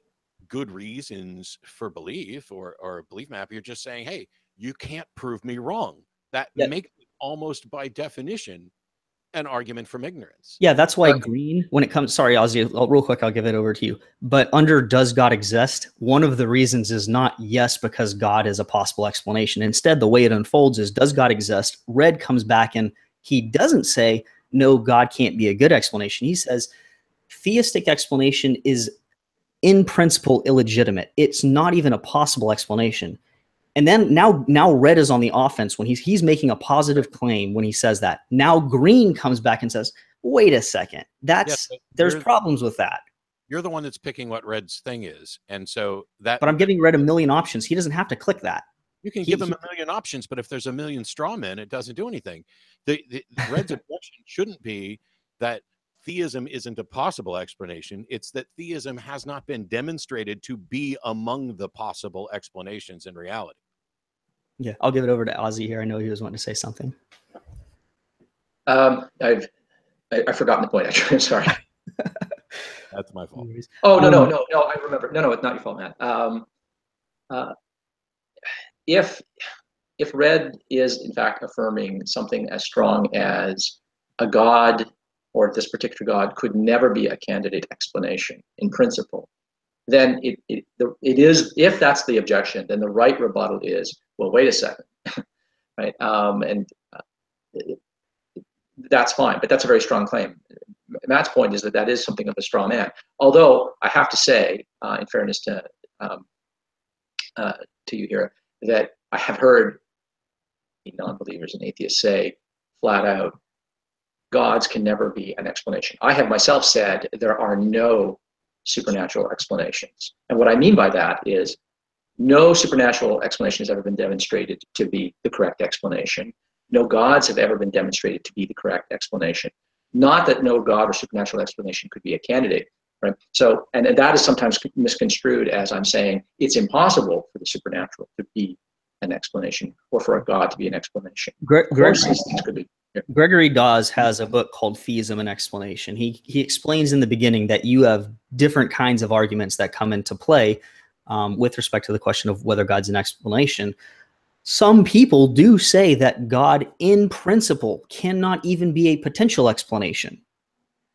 good reasons for belief or belief map. You're just saying, hey, you can't prove me wrong. That makes it almost by definition an argument from ignorance. Yeah, that's why Green, when it comes, sorry, Ozzy, real quick, I'll give it over to you. But under does God exist, one of the reasons is not yes, because God is a possible explanation. Instead, the way it unfolds is does God exist? Red comes back and he doesn't say, no, God can't be a good explanation. He says, theistic explanation is in principle illegitimate. It's not even a possible explanation. And then now Red is on the offense when he's making a positive claim when he says that. Now Green comes back and says, wait a second, there's problems with that. You're the one that's picking what Red's thing is. And so that. But I'm giving Red a million options. He doesn't have to click that. You can give him a million options, but if there's a million straw men, it doesn't do anything. The Red's objection shouldn't be that theism isn't a possible explanation. It's that theism has not been demonstrated to be among the possible explanations in reality. Yeah, I'll give it over to Ozzy here. I know he was wanting to say something. I've forgotten the point, actually. I'm sorry. That's my fault. Oh, no, I remember. No, it's not your fault, Matt. If Red is, in fact, affirming something as strong as a God or this particular God could never be a candidate explanation in principle, then it is, if that's the objection, then the right rebuttal is, well, wait a second, right? That's fine, but that's a very strong claim. Matt's point is that is something of a straw man. Although I have to say, in fairness to you here, that I have heard non-believers and atheists say flat out, gods can never be an explanation. I have myself said there are no supernatural explanations. And what I mean by that is no supernatural explanation has ever been demonstrated to be the correct explanation. No gods have ever been demonstrated to be the correct explanation. Not that no god or supernatural explanation could be a candidate, right? So, and that is sometimes misconstrued as I'm saying it's impossible for the supernatural to be an explanation or for a god to be an explanation. Greg, things could be. Gregory Dawes has a book called Theism and Explanation. He explains in the beginning that you have different kinds of arguments that come into play with respect to the question of whether God's an explanation. Some people do say that God, in principle, cannot even be a potential explanation.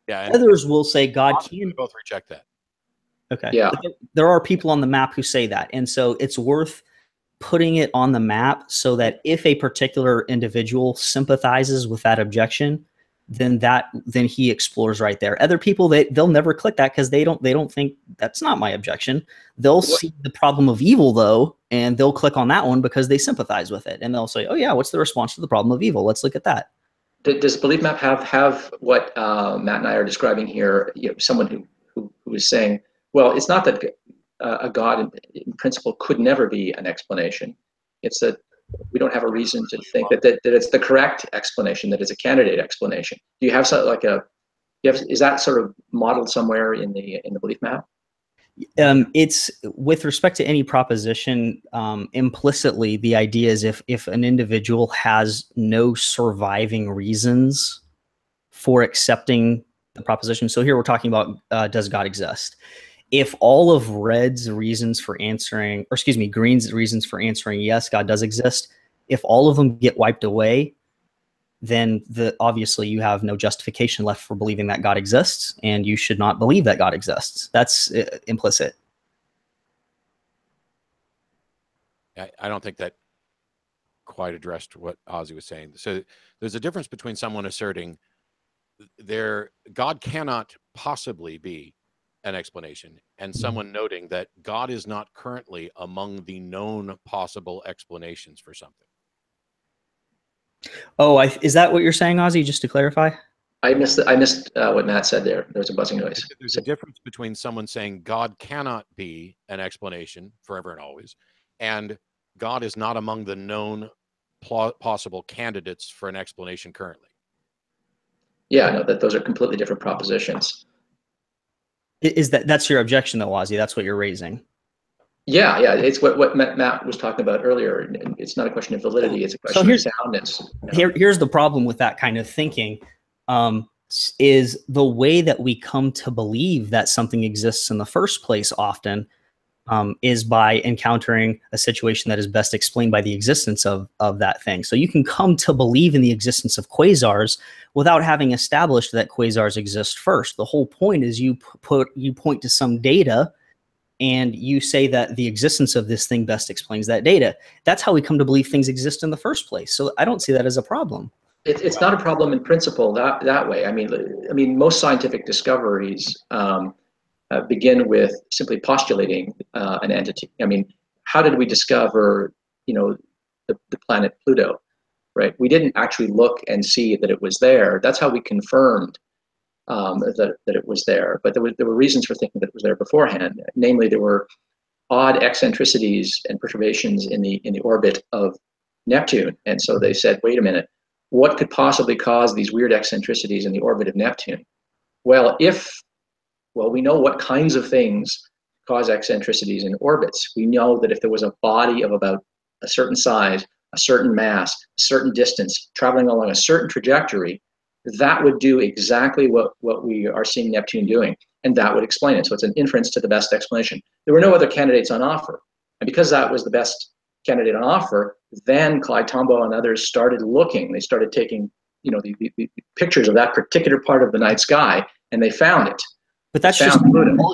Yeah. Others will say God can. We both reject that. Okay. Yeah. There are people on the map who say that, and so it's worth putting it on the map so that if a particular individual sympathizes with that objection, then he explores right there. Other people, they'll never click that because they don't think that's not my objection. They'll see the problem of evil though, and they'll click on that one because they sympathize with it, and they'll say, "Oh yeah, what's the response to the problem of evil? Let's look at that." Does Belief Map have what Matt and I are describing here? You know, someone who is saying, well, it's not that a God in principle could never be an explanation. It's that we don't have a reason to think that it's the correct explanation, that it's a candidate explanation. Do you have something like is that sort of modeled somewhere in the Belief Map? It's with respect to any proposition, implicitly, the idea is if an individual has no surviving reasons for accepting the proposition. So here we're talking about, does God exist? If all of Green's reasons for answering yes, God does exist, if all of them get wiped away, then obviously you have no justification left for believing that God exists, and you should not believe that God exists. That's implicit. I don't think that quite addressed what Ozzy was saying. So there's a difference between someone asserting God cannot possibly be an explanation, and someone noting that God is not currently among the known possible explanations for something. Oh, is that what you're saying, Ozzy? Just to clarify, I missed what Matt said there. There was a buzzing noise. There's a difference between someone saying God cannot be an explanation forever and always, and God is not among the known possible candidates for an explanation currently. Yeah, no, those are completely different propositions. That's your objection, though, Ozzy? That's what you're raising. Yeah, it's what Matt was talking about earlier. It's not a question of validity; it's a question of soundness. Here's the problem with that kind of thinking: is the way that we come to believe that something exists in the first place often is by encountering a situation that is best explained by the existence of that thing. So you can come to believe in the existence of quasars without having established that quasars exist first. The whole point is you point to some data and you say that the existence of this thing best explains that data. That's how we come to believe things exist in the first place. So I don't see that as a problem. It's not a problem in principle that way. I mean, most scientific discoveries begin with simply postulating an entity. I mean, how did we discover, the planet Pluto, right? We didn't actually look and see that it was there. That's how we confirmed that it was there. But there were reasons for thinking that it was there beforehand. Namely, there were odd eccentricities and perturbations in the orbit of Neptune, and so they said, wait a minute, what could possibly cause these weird eccentricities in the orbit of Neptune? Well, we know what kinds of things cause eccentricities in orbits. We know that if there was a body of about a certain size, a certain mass, a certain distance, traveling along a certain trajectory, that would do exactly what we are seeing Neptune doing, and that would explain it. So it's an inference to the best explanation. There were no other candidates on offer. And because that was the best candidate on offer, then Clyde Tombaugh and others started looking. They started taking, the pictures of that particular part of the night sky, and they found it. But that's just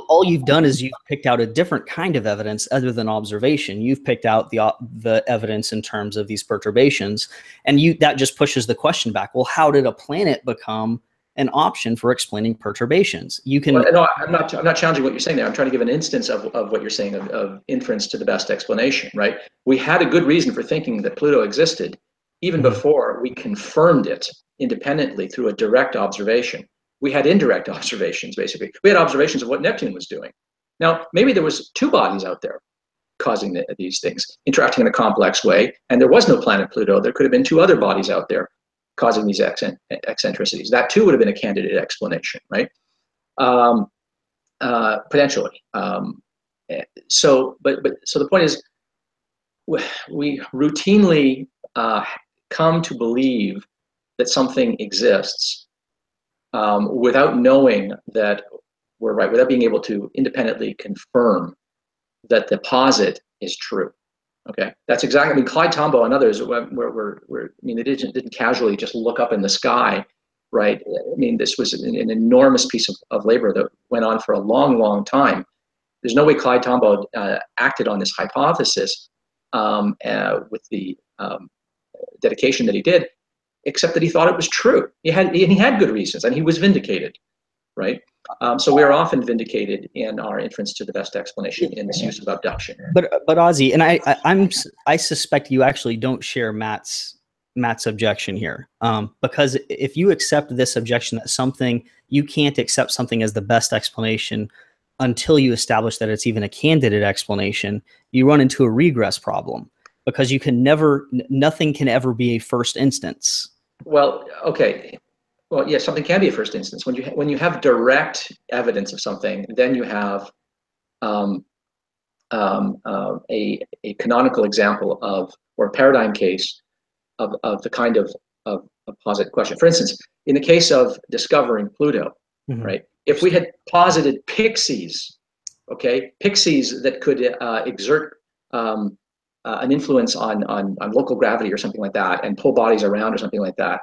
all you've done is you've picked out a different kind of evidence other than observation. You've picked out the evidence in terms of these perturbations, and that just pushes the question back. Well, how did a planet become an option for explaining perturbations? You can. Well, no, I'm not challenging what you're saying there. I'm trying to give an instance of what you're saying of inference to the best explanation. Right? We had a good reason for thinking that Pluto existed even before we confirmed it independently through a direct observation. We had indirect observations, basically. We had observations of what Neptune was doing. Now, maybe there was two bodies out there causing these things, interacting in a complex way, and there was no planet Pluto. There could have been two other bodies out there causing these eccentricities. That too would have been a candidate explanation, right? Potentially. So the point is, we routinely come to believe that something exists without knowing that we're right, without being able to independently confirm that the posit is true. Okay, that's exactly. I mean, Clyde Tombaugh and others, they didn't casually just look up in the sky, right? I mean, this was an enormous piece of labor that went on for a long, long time. There's no way Clyde Tombaugh acted on this hypothesis with the dedication that he did, except that he thought it was true. He had good reasons, and he was vindicated, right? So we are often vindicated in our inference to the best explanation in this use of abduction. But Ozzy, and I suspect you actually don't share Matt's objection here, because if you accept this objection that you can't accept something as the best explanation until you establish that it's even a candidate explanation, you run into a regress problem, because nothing can ever be a first instance. Well, okay. Well, yeah, something can be a first instance. When you have direct evidence of something, then you have a canonical example or a paradigm case of the kind of posit question. For instance, in the case of discovering Pluto, right? If we had posited pixies, okay, pixies that could exert an influence on local gravity or something like that, and pull bodies around or something like that,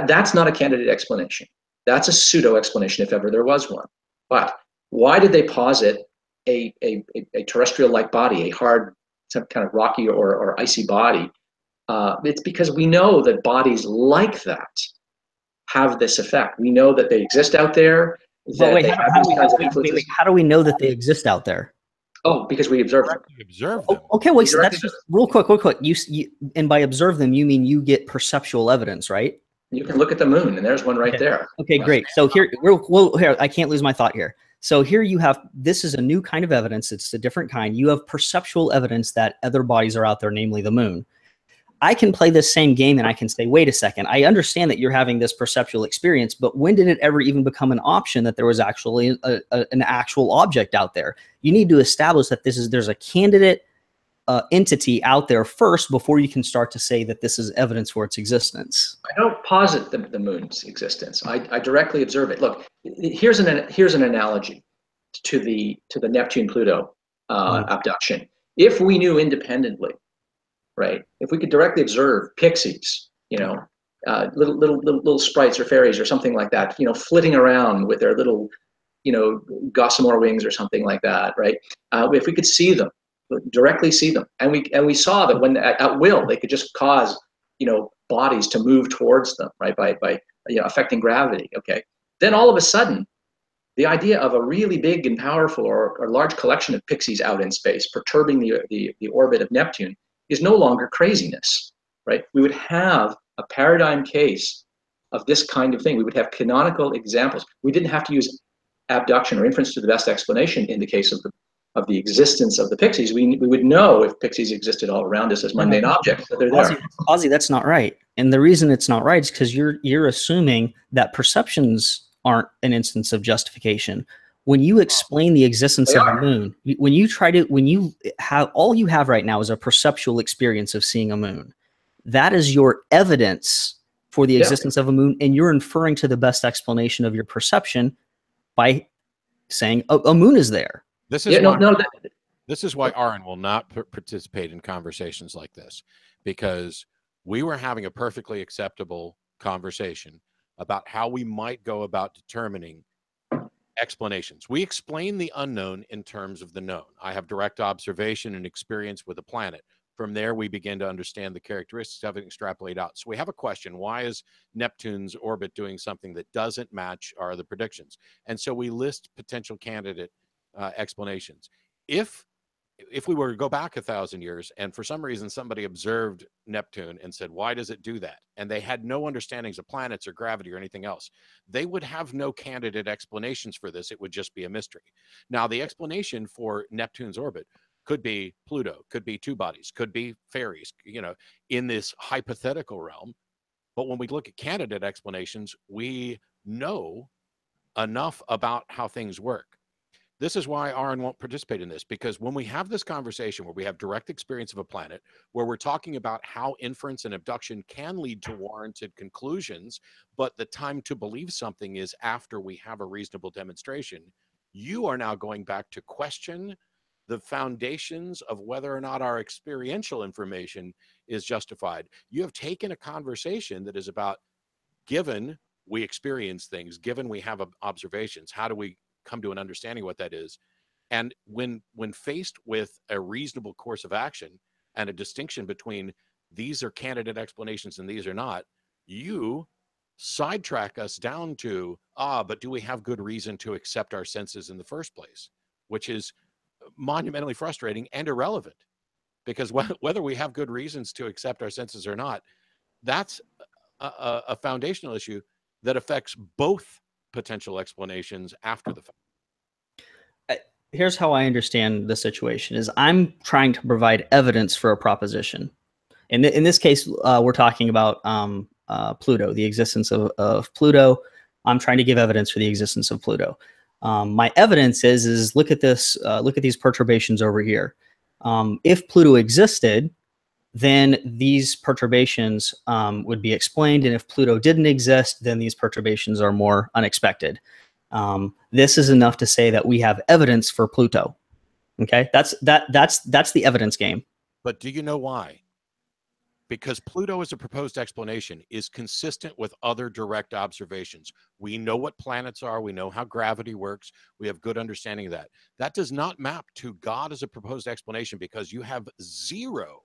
that's not a candidate explanation. That's a pseudo explanation if ever there was one. But why did they posit a terrestrial-like body, a hard, some kind of rocky or icy body? It's because we know that bodies like that have this effect. We know that they exist out there. How do we know that they exist out there? Oh, because we observe them. Okay, wait. So that's just real quick. And by observe them, you mean you get perceptual evidence, right? You can look at the moon, and there's one right there. Okay, great. So here, I can't lose my thought here. So here you have, this is a new kind of evidence. It's a different kind. You have perceptual evidence that other bodies are out there, namely the moon. I can play this same game and I can say, wait a second, I understand that you're having this perceptual experience, but when did it ever even become an option that there was actually an actual object out there? You need to establish that there's a candidate entity out there first before you can start to say that this is evidence for its existence. I don't posit the moon's existence. I directly observe it. Look, here's an analogy to the Neptune-Pluto abduction. If we knew independently, right? If we could directly observe pixies, little sprites or fairies or something like that, flitting around with their little, gossamer wings or something like that, right? If we could see them, directly see them, and we saw that when at will they could just cause, bodies to move towards them, right? By affecting gravity. Okay, then all of a sudden, the idea of a really big and powerful or large collection of pixies out in space perturbing the orbit of Neptune is no longer craziness, right? We would have a paradigm case of this kind of thing. We would have canonical examples. We didn't have to use abduction or inference to the best explanation in the case of the existence of the pixies. We would know if pixies existed all around us as mundane objects, that they're there. Ozzy, that's not right. And the reason it's not right is because you're assuming that perceptions aren't an instance of justification. When you explain the existence of the moon, all you have right now is a perceptual experience of seeing a moon. That is your evidence for the existence of a moon, and you're inferring to the best explanation of your perception by saying a moon is there. This is why Aaron will not participate in conversations like this, because we were having a perfectly acceptable conversation about how we might go about determining explanations. We explain the unknown in terms of the known. I have direct observation and experience with a planet. From there, we begin to understand the characteristics of it and extrapolate out. So we have a question: why is Neptune's orbit doing something that doesn't match our other predictions? And so we list potential candidate explanations. If we were to go back 1,000 years and for some reason somebody observed Neptune and said, why does it do that? And they had no understandings of planets or gravity or anything else, they would have no candidate explanations for this. It would just be a mystery. Now, the explanation for Neptune's orbit could be Pluto, could be two bodies, could be fairies, in this hypothetical realm. But when we look at candidate explanations, we know enough about how things work This is why Aaron won't participate in this, because when we have this conversation where we have direct experience of a planet, where we're talking about how inference and abduction can lead to warranted conclusions, but the time to believe something is after we have a reasonable demonstration, you are now going back to question the foundations of whether or not our experiential information is justified. You have taken a conversation that is about, given we experience things, given we have observations, how do we come to an understanding what that is? And when faced with a reasonable course of action and a distinction between these are candidate explanations and these are not, you sidetrack us down to, but do we have good reason to accept our senses in the first place? Which is monumentally frustrating and irrelevant, because whether we have good reasons to accept our senses or not, that's a foundational issue that affects both potential explanations after the fact. Here's how I understand the situation: is I'm trying to provide evidence for a proposition. In this case, we're talking about Pluto, the existence of Pluto. I'm trying to give evidence for the existence of Pluto. My evidence is look at this, look at these perturbations over here. If Pluto existed, then these perturbations would be explained. And if Pluto didn't exist, then these perturbations are more unexpected. This is enough to say that we have evidence for Pluto. Okay, that's the evidence game. But do you know why? Because Pluto as a proposed explanation is consistent with other direct observations. We know what planets are. We know how gravity works. We have good understanding of that. That does not map to God as a proposed explanation, because you have zero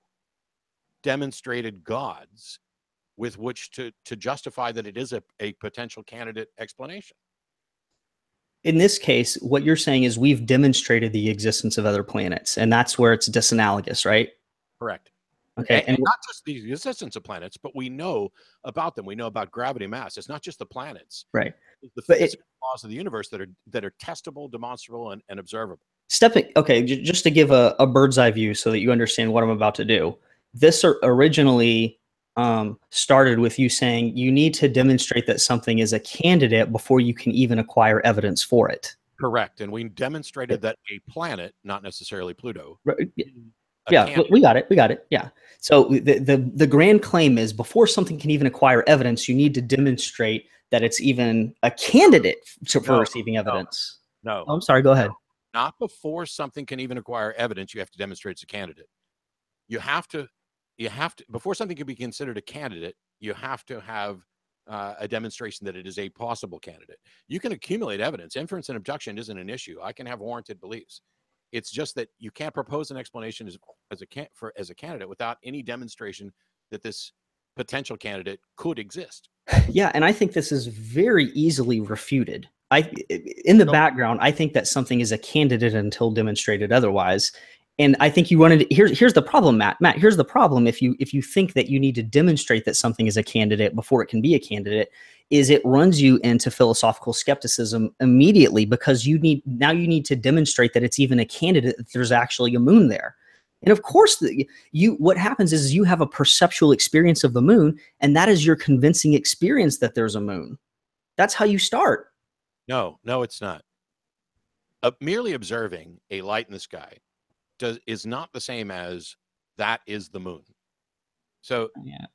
demonstrated gods with which to justify that it is a potential candidate explanation. In this case, what you're saying is we've demonstrated the existence of other planets, and that's where it's disanalogous, right? Correct. Okay, and not just the existence of planets, but we know about them. We know about gravity, mass. It's not just the planets, right? It's the physical laws of the universe that are testable, demonstrable, and observable. Okay, just to give a bird's eye view so that you understand what I'm about to do. This originally started with you saying you need to demonstrate that something is a candidate before you can even acquire evidence for it. Correct, and we demonstrated that a planet, not necessarily Pluto. Right. Yeah, we got it. We got it. Yeah. So the grand claim is before something can even acquire evidence, you need to demonstrate that it's even a candidate for receiving evidence. No. Oh, I'm sorry. Go ahead. Not before something can even acquire evidence, you have to demonstrate it's a candidate. You have to, before something can be considered a candidate, you have to have a demonstration that it is a possible candidate. You can accumulate evidence. Inference and abduction isn't an issue. I can have warranted beliefs. It's just that you can't propose an explanation as a candidate without any demonstration that this potential candidate could exist. Yeah, and I think this is very easily refuted. In the background, I think that something is a candidate until demonstrated otherwise. And I think you run into here's the problem, Matt. Matt, here's the problem. If you think that you need to demonstrate that something is a candidate before it can be a candidate, is it runs you into philosophical skepticism immediately, because you need to demonstrate that it's even a candidate, that there's actually a moon there. And of course, what happens is you have a perceptual experience of the moon, and that is your convincing experience that there's a moon. That's how you start. No, it's not. Merely observing a light in the sky is not the same as that is the moon. So yeah,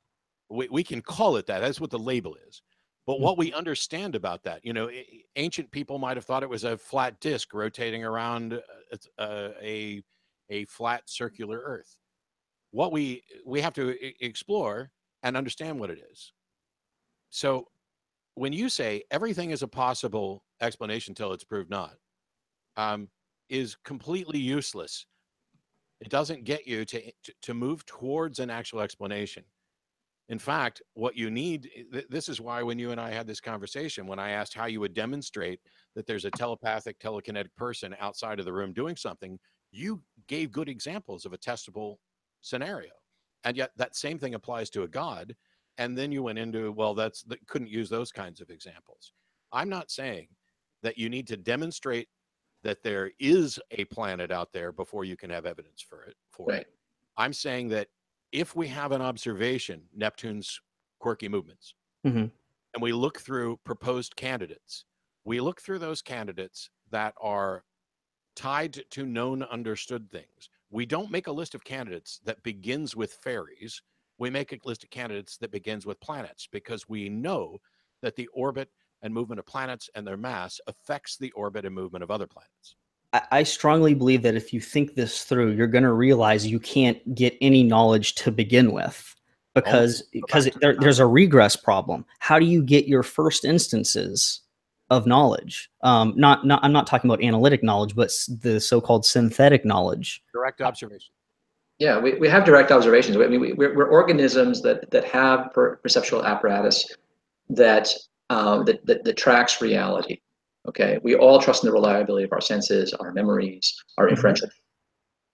we can call it that. That's what the label is. But what we understand about that, ancient people might have thought it was a flat disk rotating around a flat circular Earth. What we have to explore and understand what it is. So when you say everything is a possible explanation until it's proved not, is completely useless. It doesn't get you to move towards an actual explanation. In fact, what you need, this is why when you and I had this conversation, when I asked how you would demonstrate that there's a telepathic, telekinetic person outside of the room doing something, you gave good examples of a testable scenario. And yet that same thing applies to a God. And then you went into, well, couldn't use those kinds of examples. I'm not saying that you need to demonstrate that there is a planet out there before you can have evidence for it. I'm saying that if we have an observation, Neptune's quirky movements, and we look through proposed candidates, we look through those candidates that are tied to known understood things. We don't make a list of candidates that begins with fairies. We make a list of candidates that begins with planets, because we know that the orbit and movement of planets and their mass affects the orbit and movement of other planets. I strongly believe that if you think this through, you're going to realize you can't get any knowledge to begin with, because there's a regress problem. How do you get your first instances of knowledge? I'm not talking about analytic knowledge, but the so-called synthetic knowledge. Direct observation. Yeah, we have direct observations. I mean, we're organisms that have perceptual apparatus that tracks reality. Okay, we all trust in the reliability of our senses, our memories, our inferential,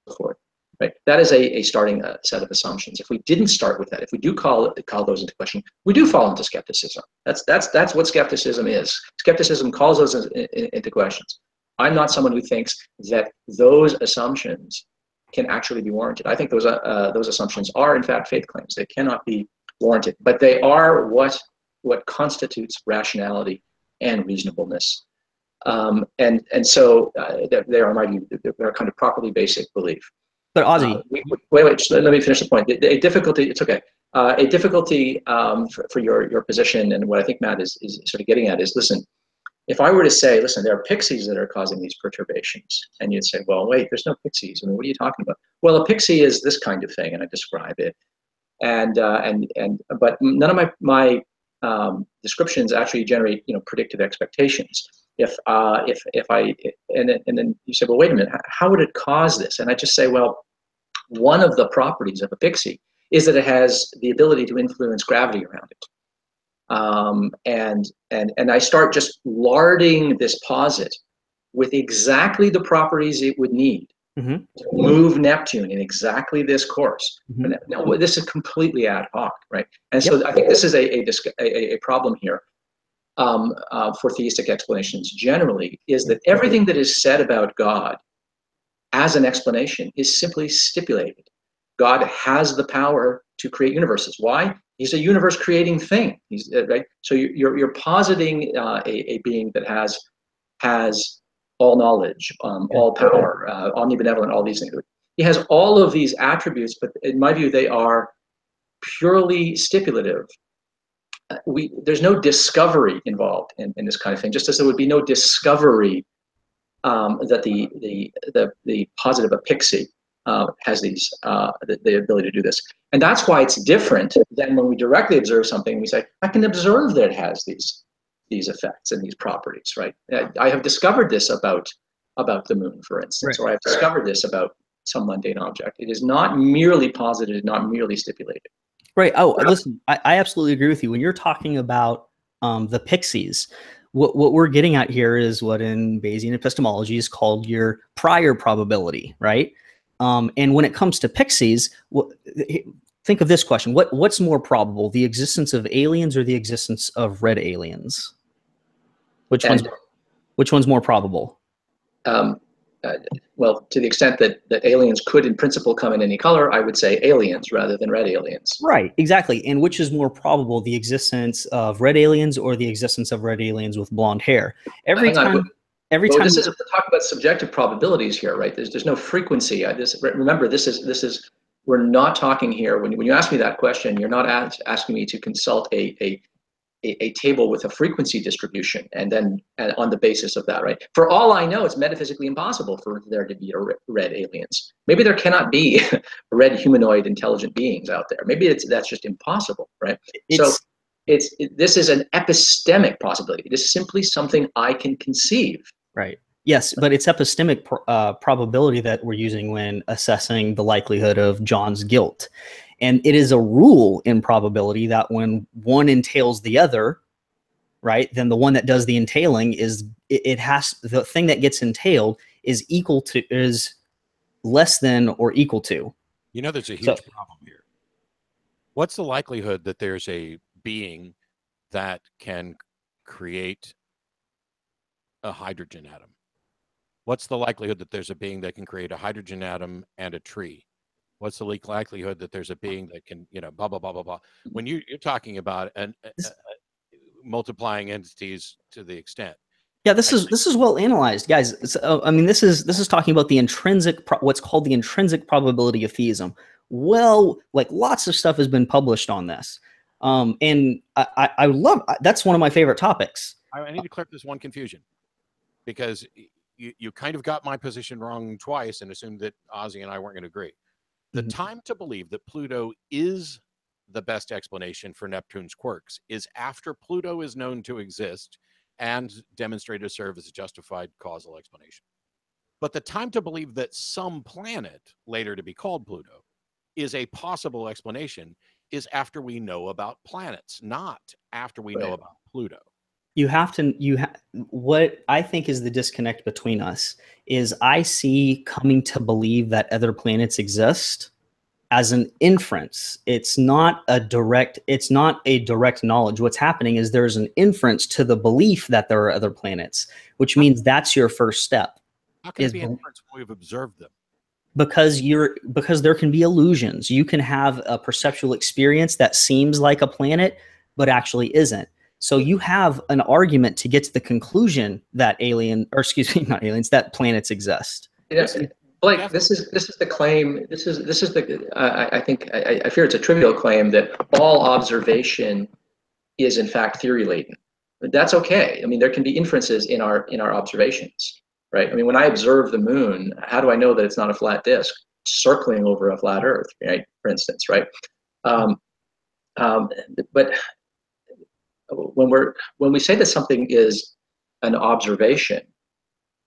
so forth. Right, that is a starting set of assumptions. If we didn't start with that, if we do call those into question, we do fall into skepticism. That's what skepticism is. Skepticism calls those into questions. I'm not someone who thinks that those assumptions can actually be warranted. I think those assumptions are in fact faith claims. They cannot be warranted, but they are what constitutes rationality and reasonableness. And so they are, in my view, they're kind of properly basic belief. But Ozzy, wait, let me finish the point. A difficulty, it's okay. A difficulty for your position, and what I think Matt is sort of getting at is, listen, if I were to say, listen, there are pixies that are causing these perturbations, and you'd say, well, wait, there's no pixies. I mean, what are you talking about? Well, a pixie is this kind of thing, and I describe it, but none of my descriptions actually generate, predictive expectations. If I then you say, well, wait a minute, how would it cause this? And I just say, well, one of the properties of a pixie is that it has the ability to influence gravity around it. And I start just larding this posit with exactly the properties it would need to move Neptune in exactly this course. And now, this is completely ad hoc, right? And so I think this is a problem here. For theistic explanations generally, is that everything that is said about God as an explanation is simply stipulated. God has the power to create universes. Why? He's a universe creating thing. He's right. So you're positing a being that has all knowledge, all power, omnibenevolent, all these things. He has all of these attributes, but in my view, they are purely stipulative. There's no discovery involved in this kind of thing, just as there would be no discovery that the positive of pixie has these the ability to do this. And that's why it's different than when we directly observe something. We say, I can observe that it has these effects and these properties, right? I have discovered this about the moon, for instance, or I've discovered this about some mundane object. It is not merely posited, not merely stipulated. Right. Oh, listen, I absolutely agree with you. When you're talking about the pixies, what we're getting at here is what in Bayesian epistemology is called your prior probability, right? And when it comes to pixies, think of this question: what's more probable, the existence of aliens or the existence of red aliens? Which one's more probable? Well, to the extent that aliens could, in principle, come in any color, I would say aliens rather than red aliens. Right, exactly. And which is more probable, the existence of red aliens or the existence of red aliens with blonde hair? Every time. We're talking about subjective probabilities here, right? There's no frequency. Remember, this is we're not talking here. When you ask me that question, you're not asking me to consult a table with a frequency distribution and on the basis of that, right? For all I know, it's metaphysically impossible for there to be red aliens. Maybe there cannot be red humanoid intelligent beings out there. Maybe that's just impossible, right? This is an epistemic possibility. It is simply something I can conceive. Right. Yes, but it's epistemic probability that we're using when assessing the likelihood of John's guilt. And it is a rule in probability that when one entails the other, right, then the one that does the entailing the thing that gets entailed is less than or equal to. There's a huge problem here. What's the likelihood that there's a being that can create a hydrogen atom? What's the likelihood that there's a being that can create a hydrogen atom and a tree? What's the likelihood that there's a being that can, blah, blah, blah, blah, blah. When you're talking about multiplying entities to the extent, Yeah, this is well analyzed, guys. I mean, this is talking about the intrinsic, what's called the intrinsic probability of theism. Well, like lots of stuff has been published on this, and I love that's one of my favorite topics. I need to clear up this one confusion, because you kind of got my position wrong twice and assumed that Ozzy and I weren't going to agree. The time to believe that Pluto is the best explanation for Neptune's quirks is after Pluto is known to exist and demonstrated to serve as a justified causal explanation. But the time to believe that some planet, later to be called Pluto, is a possible explanation is after we know about planets, not after we know about Pluto. What I think is the disconnect between us is I see coming to believe that other planets exist as an inference. It's not a direct knowledge. What's happening is there's an inference to the belief that there are other planets, which means that's your first step. How can it be inference when we've observed them? Because there can be illusions. You can have a perceptual experience that seems like a planet, but actually isn't. So you have an argument to get to the conclusion that that planets exist. Yes. Blake, this is the claim. This is the. I fear it's a trivial claim that all observation is in fact theory laden. But that's okay. I mean, there can be inferences in our observations, right? I mean, when I observe the moon, how do I know that it's not a flat disk circling over a flat Earth, right? For instance, right? But when we say that something is an observation,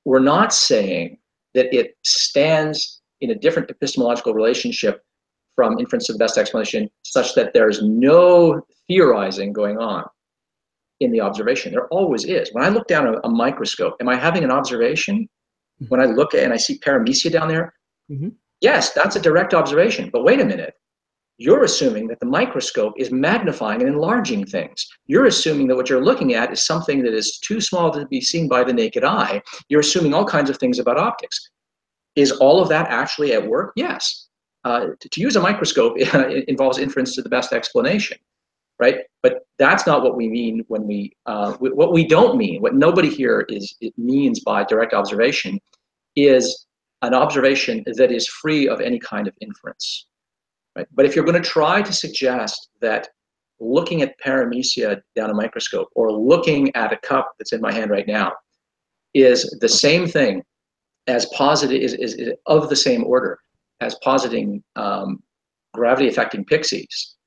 we're not saying that it stands in a different epistemological relationship from inference to the best explanation, such that there's no theorizing going on in the observation. There always is. When I look down a microscope, am I having an observation? When I look at and I see paramecia down there, yes, that's a direct observation. But wait a minute. You're assuming that the microscope is magnifying and enlarging things. You're assuming that what you're looking at is something that is too small to be seen by the naked eye. You're assuming all kinds of things about optics. Is all of that actually at work? Yes. To use a microscope involves inference to the best explanation, right? But that's not what we mean when what we don't mean, what nobody here means by direct observation is an observation that is free of any kind of inference. Right? But if you're going to try to suggest that looking at paramecia down a microscope or looking at a cup that's in my hand right now is the same thing as is of the same order as positing gravity affecting pixies,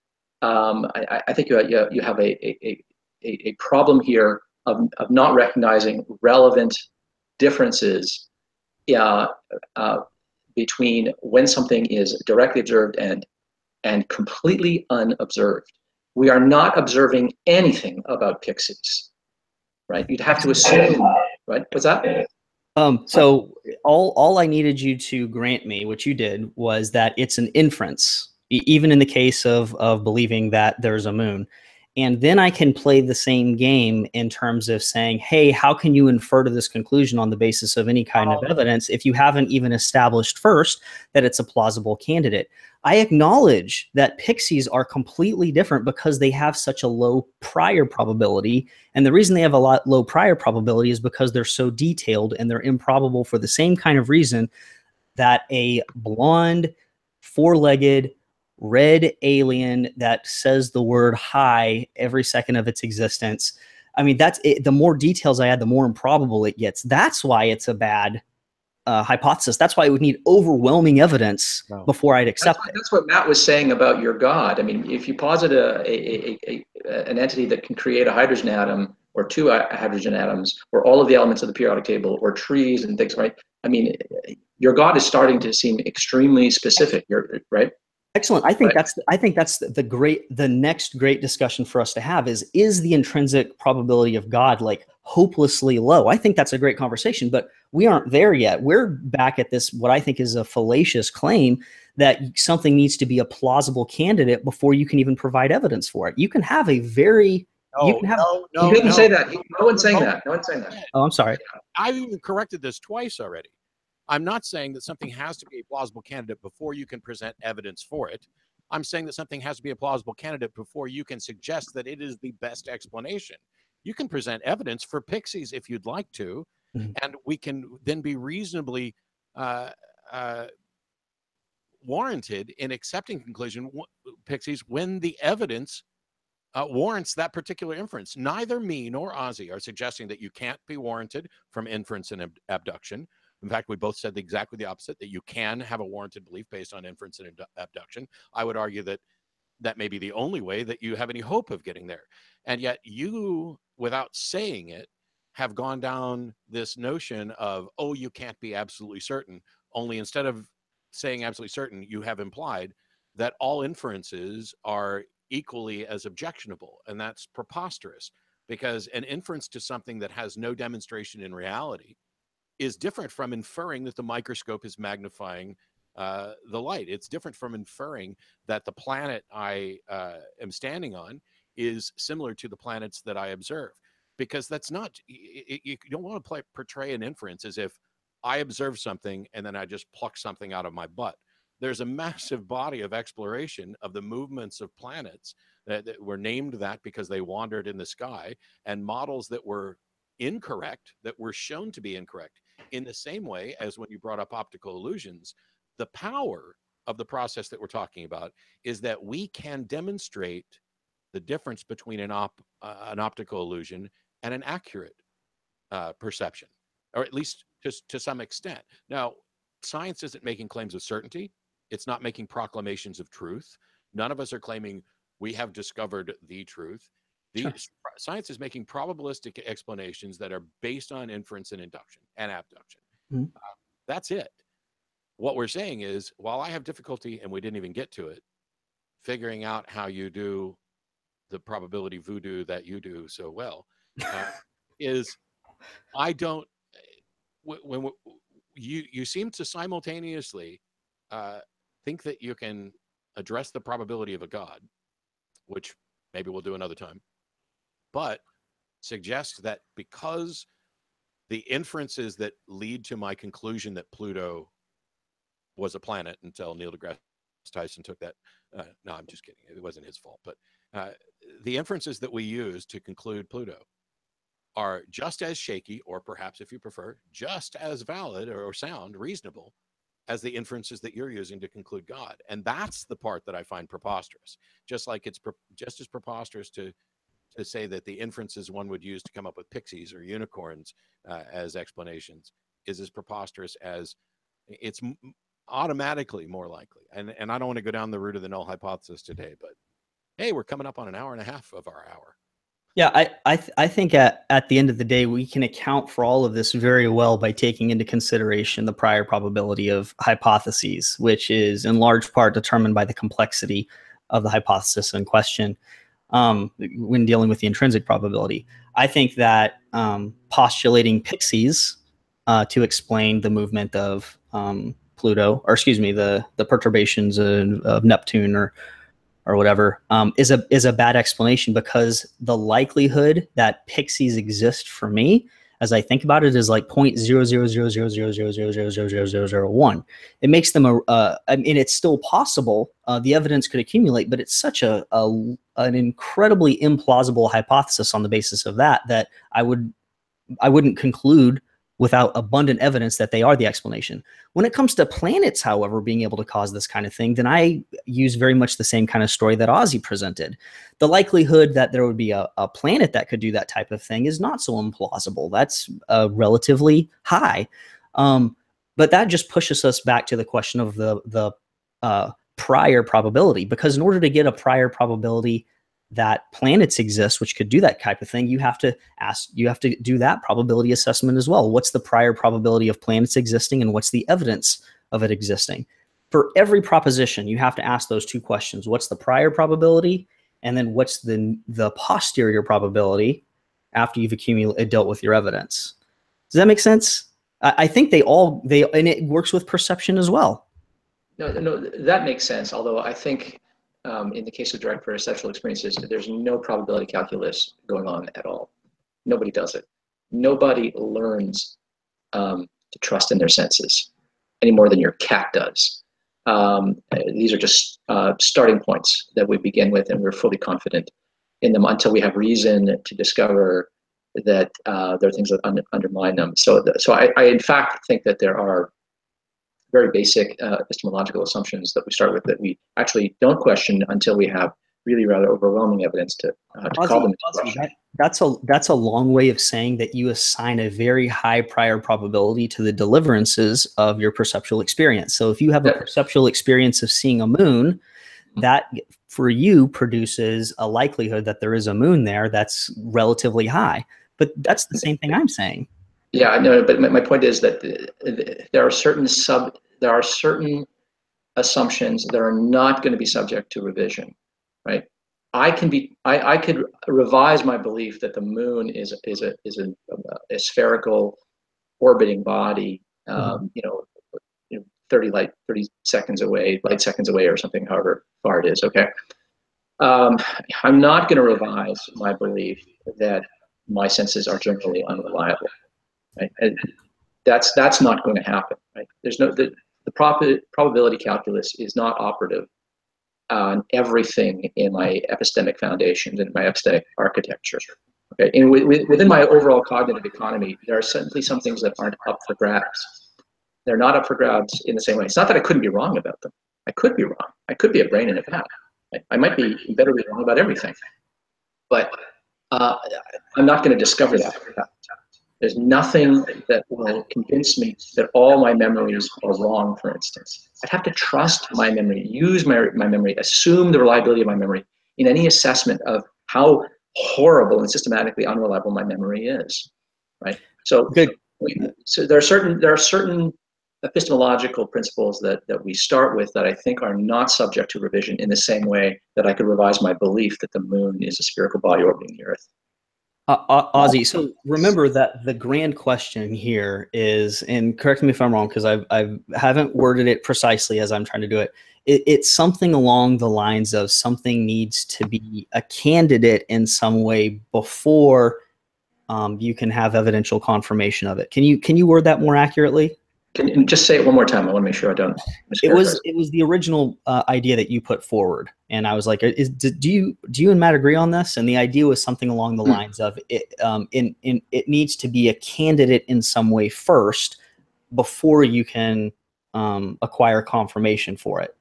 I think you have a problem here of not recognizing relevant differences between when something is directly observed and completely unobserved. We are not observing anything about pixies, right? You'd have to assume, right? What's that? So all I needed you to grant me, which you did, was that it's an inference, even in the case of believing that there's a moon. And then I can play the same game in terms of saying, hey, how can you infer to this conclusion on the basis of any kind of evidence if you haven't even established first that it's a plausible candidate? I acknowledge that pixies are completely different because they have such a low prior probability. And the reason they have a low prior probability is because they're so detailed and they're improbable for the same kind of reason that a blonde, four-legged, red alien that says the word hi every second of its existence. I mean, that's it. The more details I add, the more improbable it gets. That's why it's a bad hypothesis. That's why it would need overwhelming evidence before I'd accept it. That's what Matt was saying about your God. I mean, if you posit an entity that can create a hydrogen atom or two hydrogen atoms or all of the elements of the periodic table or trees and things, right? I mean, your God is starting to seem extremely specific, right? Excellent. I think that's the next great discussion for us to have is the intrinsic probability of God like hopelessly low? I think that's a great conversation, but we aren't there yet. We're back at this, what I think is a fallacious claim that something needs to be a plausible candidate before you can even provide evidence for it. You can have a very No, he didn't say that. No one's saying that. No one's saying that. Oh, I'm sorry. I've even corrected this twice already. I'm not saying that something has to be a plausible candidate before you can present evidence for it. I'm saying that something has to be a plausible candidate before you can suggest that it is the best explanation. You can present evidence for pixies if you'd like to, and we can then be reasonably warranted in accepting conclusion pixies when the evidence warrants that particular inference. Neither me nor Ozzy are suggesting that you can't be warranted from inference and abduction. In fact, we both said exactly the opposite, that you can have a warranted belief based on inference and abduction. I would argue that that may be the only way that you have any hope of getting there. And yet you, without saying it, have gone down this notion of, oh, you can't be absolutely certain. Only instead of saying absolutely certain, you have implied that all inferences are equally as objectionable. And that's preposterous, because an inference to something that has no demonstration in reality is different from inferring that the microscope is magnifying the light. It's different from inferring that the planet I am standing on is similar to the planets that I observe, because that's not, you don't want to portray an inference as if I observe something and then I just pluck something out of my butt. There's a massive body of exploration of the movements of planets that were named that because they wandered in the sky, and models that were incorrect, that were shown to be incorrect. In the same way as when you brought up optical illusions, the power of the process that we're talking about is that we can demonstrate the difference between an optical illusion and an accurate perception, or at least to some extent. Now, science isn't making claims of certainty. It's not making proclamations of truth. None of us are claiming we have discovered the truth. Science is making probabilistic explanations that are based on inference and induction and abduction. That's it. What we're saying is, while I have difficulty, and we didn't even get to it, figuring out how you do the probability voodoo that you do so well, is I don't, when you seem to simultaneously think that you can address the probability of a God, which maybe we'll do another time, but suggest that because the inferences that lead to my conclusion that Pluto was a planet until Neil deGrasse Tyson took that, no, I'm just kidding, it wasn't his fault, but the inferences that we use to conclude Pluto are just as shaky, or perhaps, if you prefer, just as valid or sound, reasonable, as the inferences that you're using to conclude God. And that's the part that I find preposterous. Just like it's just as preposterous to say that the inferences one would use to come up with pixies or unicorns as explanations is as preposterous as it's automatically more likely. And I don't want to go down the route of the null hypothesis today, but hey, we're coming up on an hour and a half of our hour. Yeah, I think at the end of the day, we can account for all of this very well by taking into consideration the prior probability of hypotheses, which is in large part determined by the complexity of the hypothesis in question when dealing with the intrinsic probability. I think that postulating pixies to explain the movement of Pluto, or excuse me, the perturbations of Neptune or whatever, is a bad explanation, because the likelihood that pixies exist for me, as I think about it, is like 0.0000000000001. It makes them I mean, it's still possible. The evidence could accumulate, but it's such an incredibly implausible hypothesis on the basis of that I wouldn't conclude without abundant evidence that they are the explanation. When it comes to planets, however, being able to cause this kind of thing, then I use very much the same kind of story that Ozzy presented. The likelihood that there would be a planet that could do that type of thing is not so implausible. That's relatively high. But that just pushes us back to the question of the prior probability, because in order to get a prior probability that planets exist, which could do that type of thing, you have to do that probability assessment as well. What's the prior probability of planets existing, and what's the evidence of it existing? For every proposition, you have to ask those two questions. What's the prior probability? And then what's the posterior probability after you've dealt with your evidence? Does that make sense? I think and it works with perception as well. No, that makes sense. Although I think in the case of direct perceptual experiences, there's no probability calculus going on at all. Nobody does it. Nobody learns to trust in their senses any more than your cat does. These are just starting points that we begin with, and we're fully confident in them until we have reason to discover that there are things that undermine them. So I in fact think that there are very basic epistemological assumptions that we start with that we actually don't question until we have really rather overwhelming evidence to call them into question. That's a long way of saying that you assign a very high prior probability to the deliverances of your perceptual experience. So if you have a perceptual experience of seeing a moon, that for you produces a likelihood that there is a moon there that's relatively high. But that's the same thing I'm saying. Yeah, I know, but my point is that there are certain assumptions that are not going to be subject to revision, right? I could revise my belief that the moon is a spherical orbiting body, 30 seconds away, light seconds away, or something, however far it is. Okay, I'm not going to revise my belief that my senses are generally unreliable. Right? And that's not going to happen. Right? There's no the probability calculus is not operative on everything in my epistemic foundations and my epistemic architecture. Okay, and within my overall cognitive economy, there are simply some things that aren't up for grabs. They're not up for grabs in the same way. It's not that I couldn't be wrong about them. I could be wrong. I could be a brain in a vat. I might be better be wrong about everything. But I'm not going to discover that. There's nothing that will convince me that all my memories are wrong, for instance. I'd have to trust my memory, use my memory, assume the reliability of my memory in any assessment of how horrible and systematically unreliable my memory is, right? So, so there are certain epistemological principles that we start with that I think are not subject to revision in the same way that I could revise my belief that the moon is a spherical body orbiting the Earth. Ozzy, so remember that the grand question here is, and correct me if I'm wrong, because I haven't worded it precisely as I'm trying to do it. It's something along the lines of something needs to be a candidate in some way before you can have evidential confirmation of it. Can you word that more accurately? Can you just say it one more time? I want to make sure I don't mischaracterize. It was the original idea that you put forward, and I was like, do you and Matt agree on this? And the idea was something along the lines of it needs to be a candidate in some way first before you can acquire confirmation for it.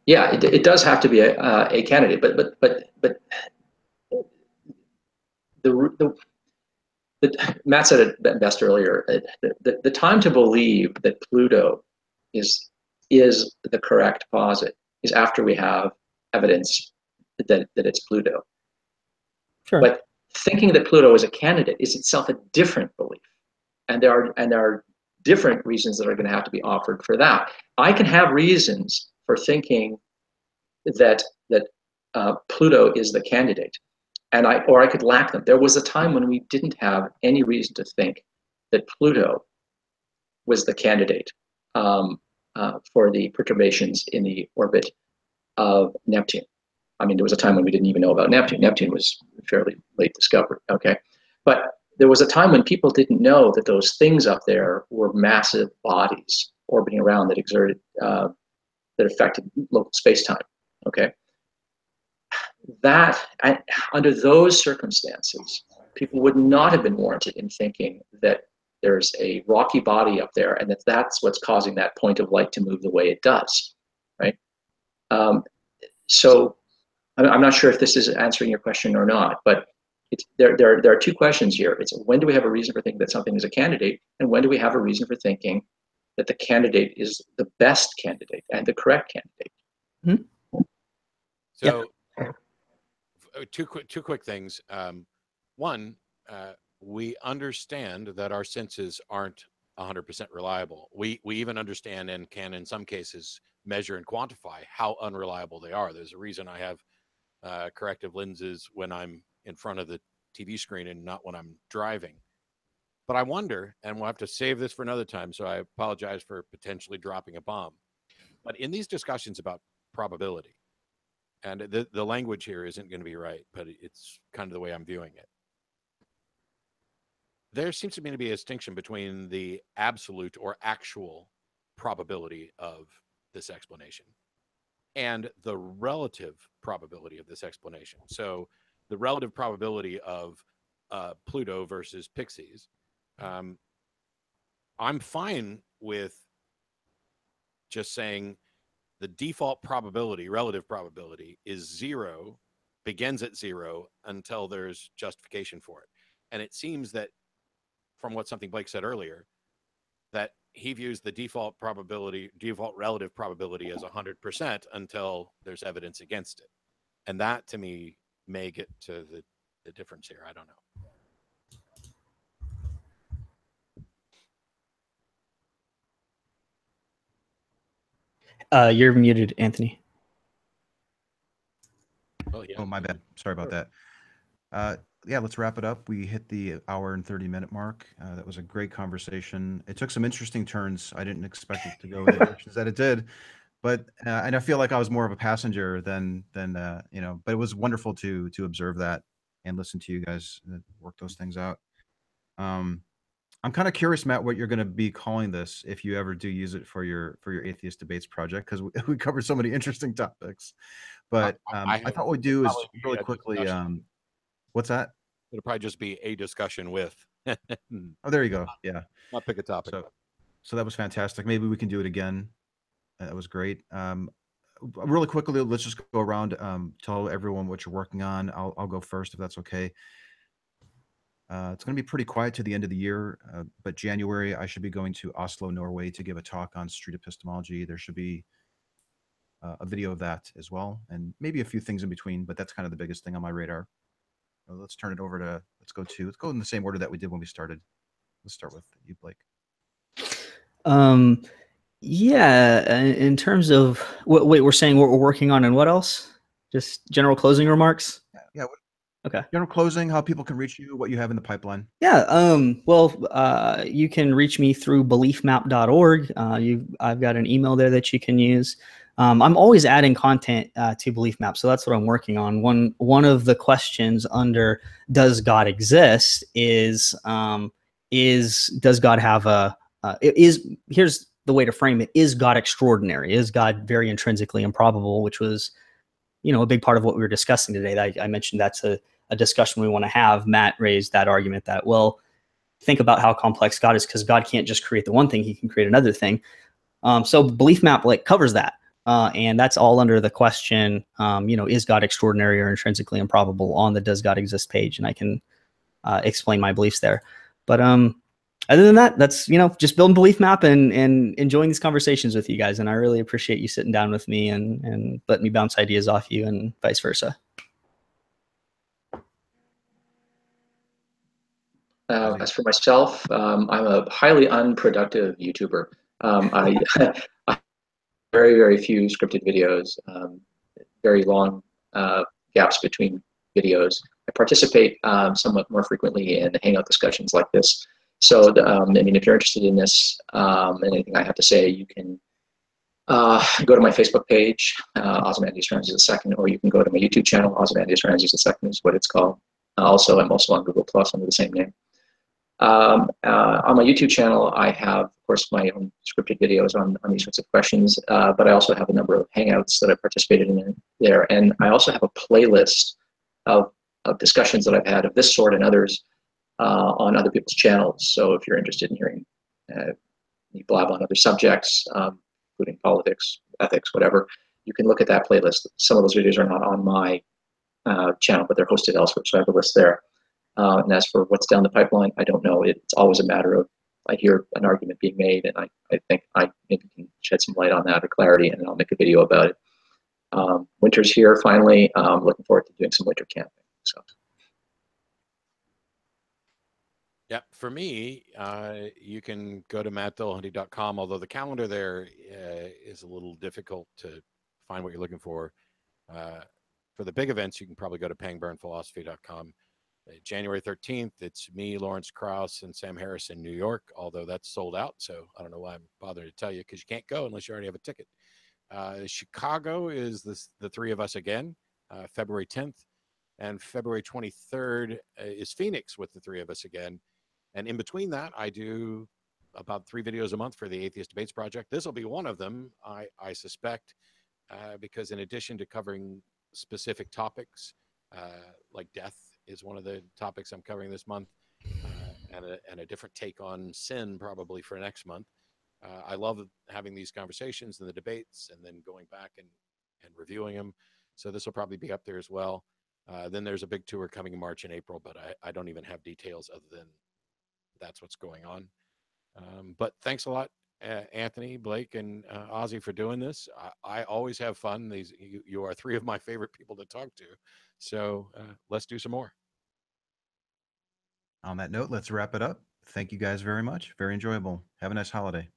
Yeah, it does have to be a candidate, but Matt said it best earlier. The time to believe that Pluto is the correct posit is after we have evidence that it's Pluto. Sure. But thinking that Pluto is a candidate is itself a different belief, and there are different reasons that are going to have to be offered for that. I can have reasons for thinking that Pluto is the candidate, or I could lack them. There was a time when we didn't have any reason to think that Pluto was the candidate for the perturbations in the orbit of Neptune. I mean, there was a time when we didn't even know about Neptune. Neptune was fairly late discovered, okay? But there was a time when people didn't know that those things up there were massive bodies orbiting around that exerted, that affected local space-time, okay? Under those circumstances, people would not have been warranted in thinking that there's a rocky body up there and that's what's causing that point of light to move the way it does, right? So I'm not sure if this is answering your question or not, but there are two questions here. It's when do we have a reason for thinking that something is a candidate, and when do we have a reason for thinking that the candidate is the best candidate and the correct candidate? Mm-hmm. So two quick things. One, we understand that our senses aren't 100% reliable. We even understand and can, in some cases, measure and quantify how unreliable they are. There's a reason I have corrective lenses when I'm in front of the TV screen and not when I'm driving. But I wonder, and we'll have to save this for another time, so I apologize for potentially dropping a bomb. But in these discussions about probability, and the language here isn't going to be right, but it's kind of the way I'm viewing it. There seems to me to be a distinction between the absolute or actual probability of this explanation and the relative probability of this explanation. So the relative probability of Pluto versus pixies. I'm fine with just saying the default probability, relative probability, is 0, begins at 0 until there's justification for it. And it seems that, from what something Blake said earlier, that he views the default relative probability as 100% until there's evidence against it. And that, to me, may get to the difference here. I don't know. You're muted, Anthony. Yeah. Oh, my bad. Sorry about that. Yeah, let's wrap it up. We hit the hour and 30-minute mark. That was a great conversation. It took some interesting turns. I didn't expect it to go in the directions that it did, but and I feel like I was more of a passenger than you know. But it was wonderful to observe that and listen to you guys work those things out. I'm kind of curious, Matt, what you're going to be calling this if you ever do use it for your atheist debates project, because we covered so many interesting topics. But I thought what we'd do is really quickly. What's that? It'll probably just be a discussion with. Oh, there you go. Yeah. I'll pick a topic. So that was fantastic. Maybe we can do it again. That was great. Really quickly, let's just go around, tell everyone what you're working on. I'll go first if that's okay. It's going to be pretty quiet to the end of the year, but January, I should be going to Oslo, Norway to give a talk on street epistemology. There should be a video of that as well, and maybe a few things in between, but that's kind of the biggest thing on my radar. Let's turn it over to, let's go in the same order that we did when we started. Let's start with you, Blake. Yeah, in terms of wait, we're saying what we're working on and what else? Just general closing remarks? Yeah. Okay. General closing, how people can reach you, what you have in the pipeline. Yeah. Well, you can reach me through beliefmap.org. I've got an email there that you can use. I'm always adding content to BeliefMap, so that's what I'm working on. One of the questions under "Does God exist?" is does God have a here's the way to frame it: is God extraordinary? Is God very intrinsically improbable? Which was, a big part of what we were discussing today. I mentioned that's a discussion we want to have. Matt raised that argument that, well, think about how complex God is, because God can't just create the one thing; He can create another thing. So BeliefMap covers that. And that's all under the question, is God extraordinary or intrinsically improbable on the Does God Exist page. And I can explain my beliefs there. But other than that, that's, just building BeliefMap and enjoying these conversations with you guys. And I really appreciate you sitting down with me and letting me bounce ideas off you and vice versa. As for myself, I'm a highly unproductive YouTuber. I very, very few scripted videos, very long gaps between videos. I participate somewhat more frequently in hangout discussions like this. So, if you're interested in this and anything I have to say, you can go to my Facebook page, Ozymandias Ramses II, or you can go to my YouTube channel, Ozymandias Ramses II is what it's called. I'm also on Google Plus under the same name. On my YouTube channel, I have, of course, my own scripted videos on these sorts of questions, but I also have a number of hangouts that I participated in there. And I also have a playlist of discussions that I've had of this sort and others on other people's channels. So if you're interested in hearing me blab on other subjects, including politics, ethics, whatever, you can look at that playlist. Some of those videos are not on my channel, but they're hosted elsewhere, so I have a list there. And as for what's down the pipeline, I don't know. It's always a matter of, I hear an argument being made, and I think I maybe can shed some light on that or clarity, and then I'll make a video about it. Winter's here, finally. Looking forward to doing some winter camping. So. Yeah, for me, you can go to mattdillahunty.com, although the calendar there is a little difficult to find what you're looking for. For the big events, you can probably go to pangburnphilosophy.com. January 13th, it's me, Lawrence Krauss, and Sam Harris in New York, although that's sold out. So I don't know why I'm bothering to tell you, because you can't go unless you already have a ticket. Chicago is the three of us again, February 10th. And February 23rd is Phoenix with the three of us again. And in between that, I do about 3 videos a month for the Atheist Debates Project. This will be one of them, I suspect, because in addition to covering specific topics like death is one of the topics I'm covering this month, and a different take on sin probably for next month. I love having these conversations and the debates, and then going back and reviewing them. So this will probably be up there as well. Then there's a big tour coming in March and April, but I don't even have details other than that's what's going on. But thanks a lot, Anthony, Blake, and Ozzy for doing this. I always have fun. You are three of my favorite people to talk to. So let's do some more. On that note, let's wrap it up. Thank you guys very much. Very enjoyable. Have a nice holiday.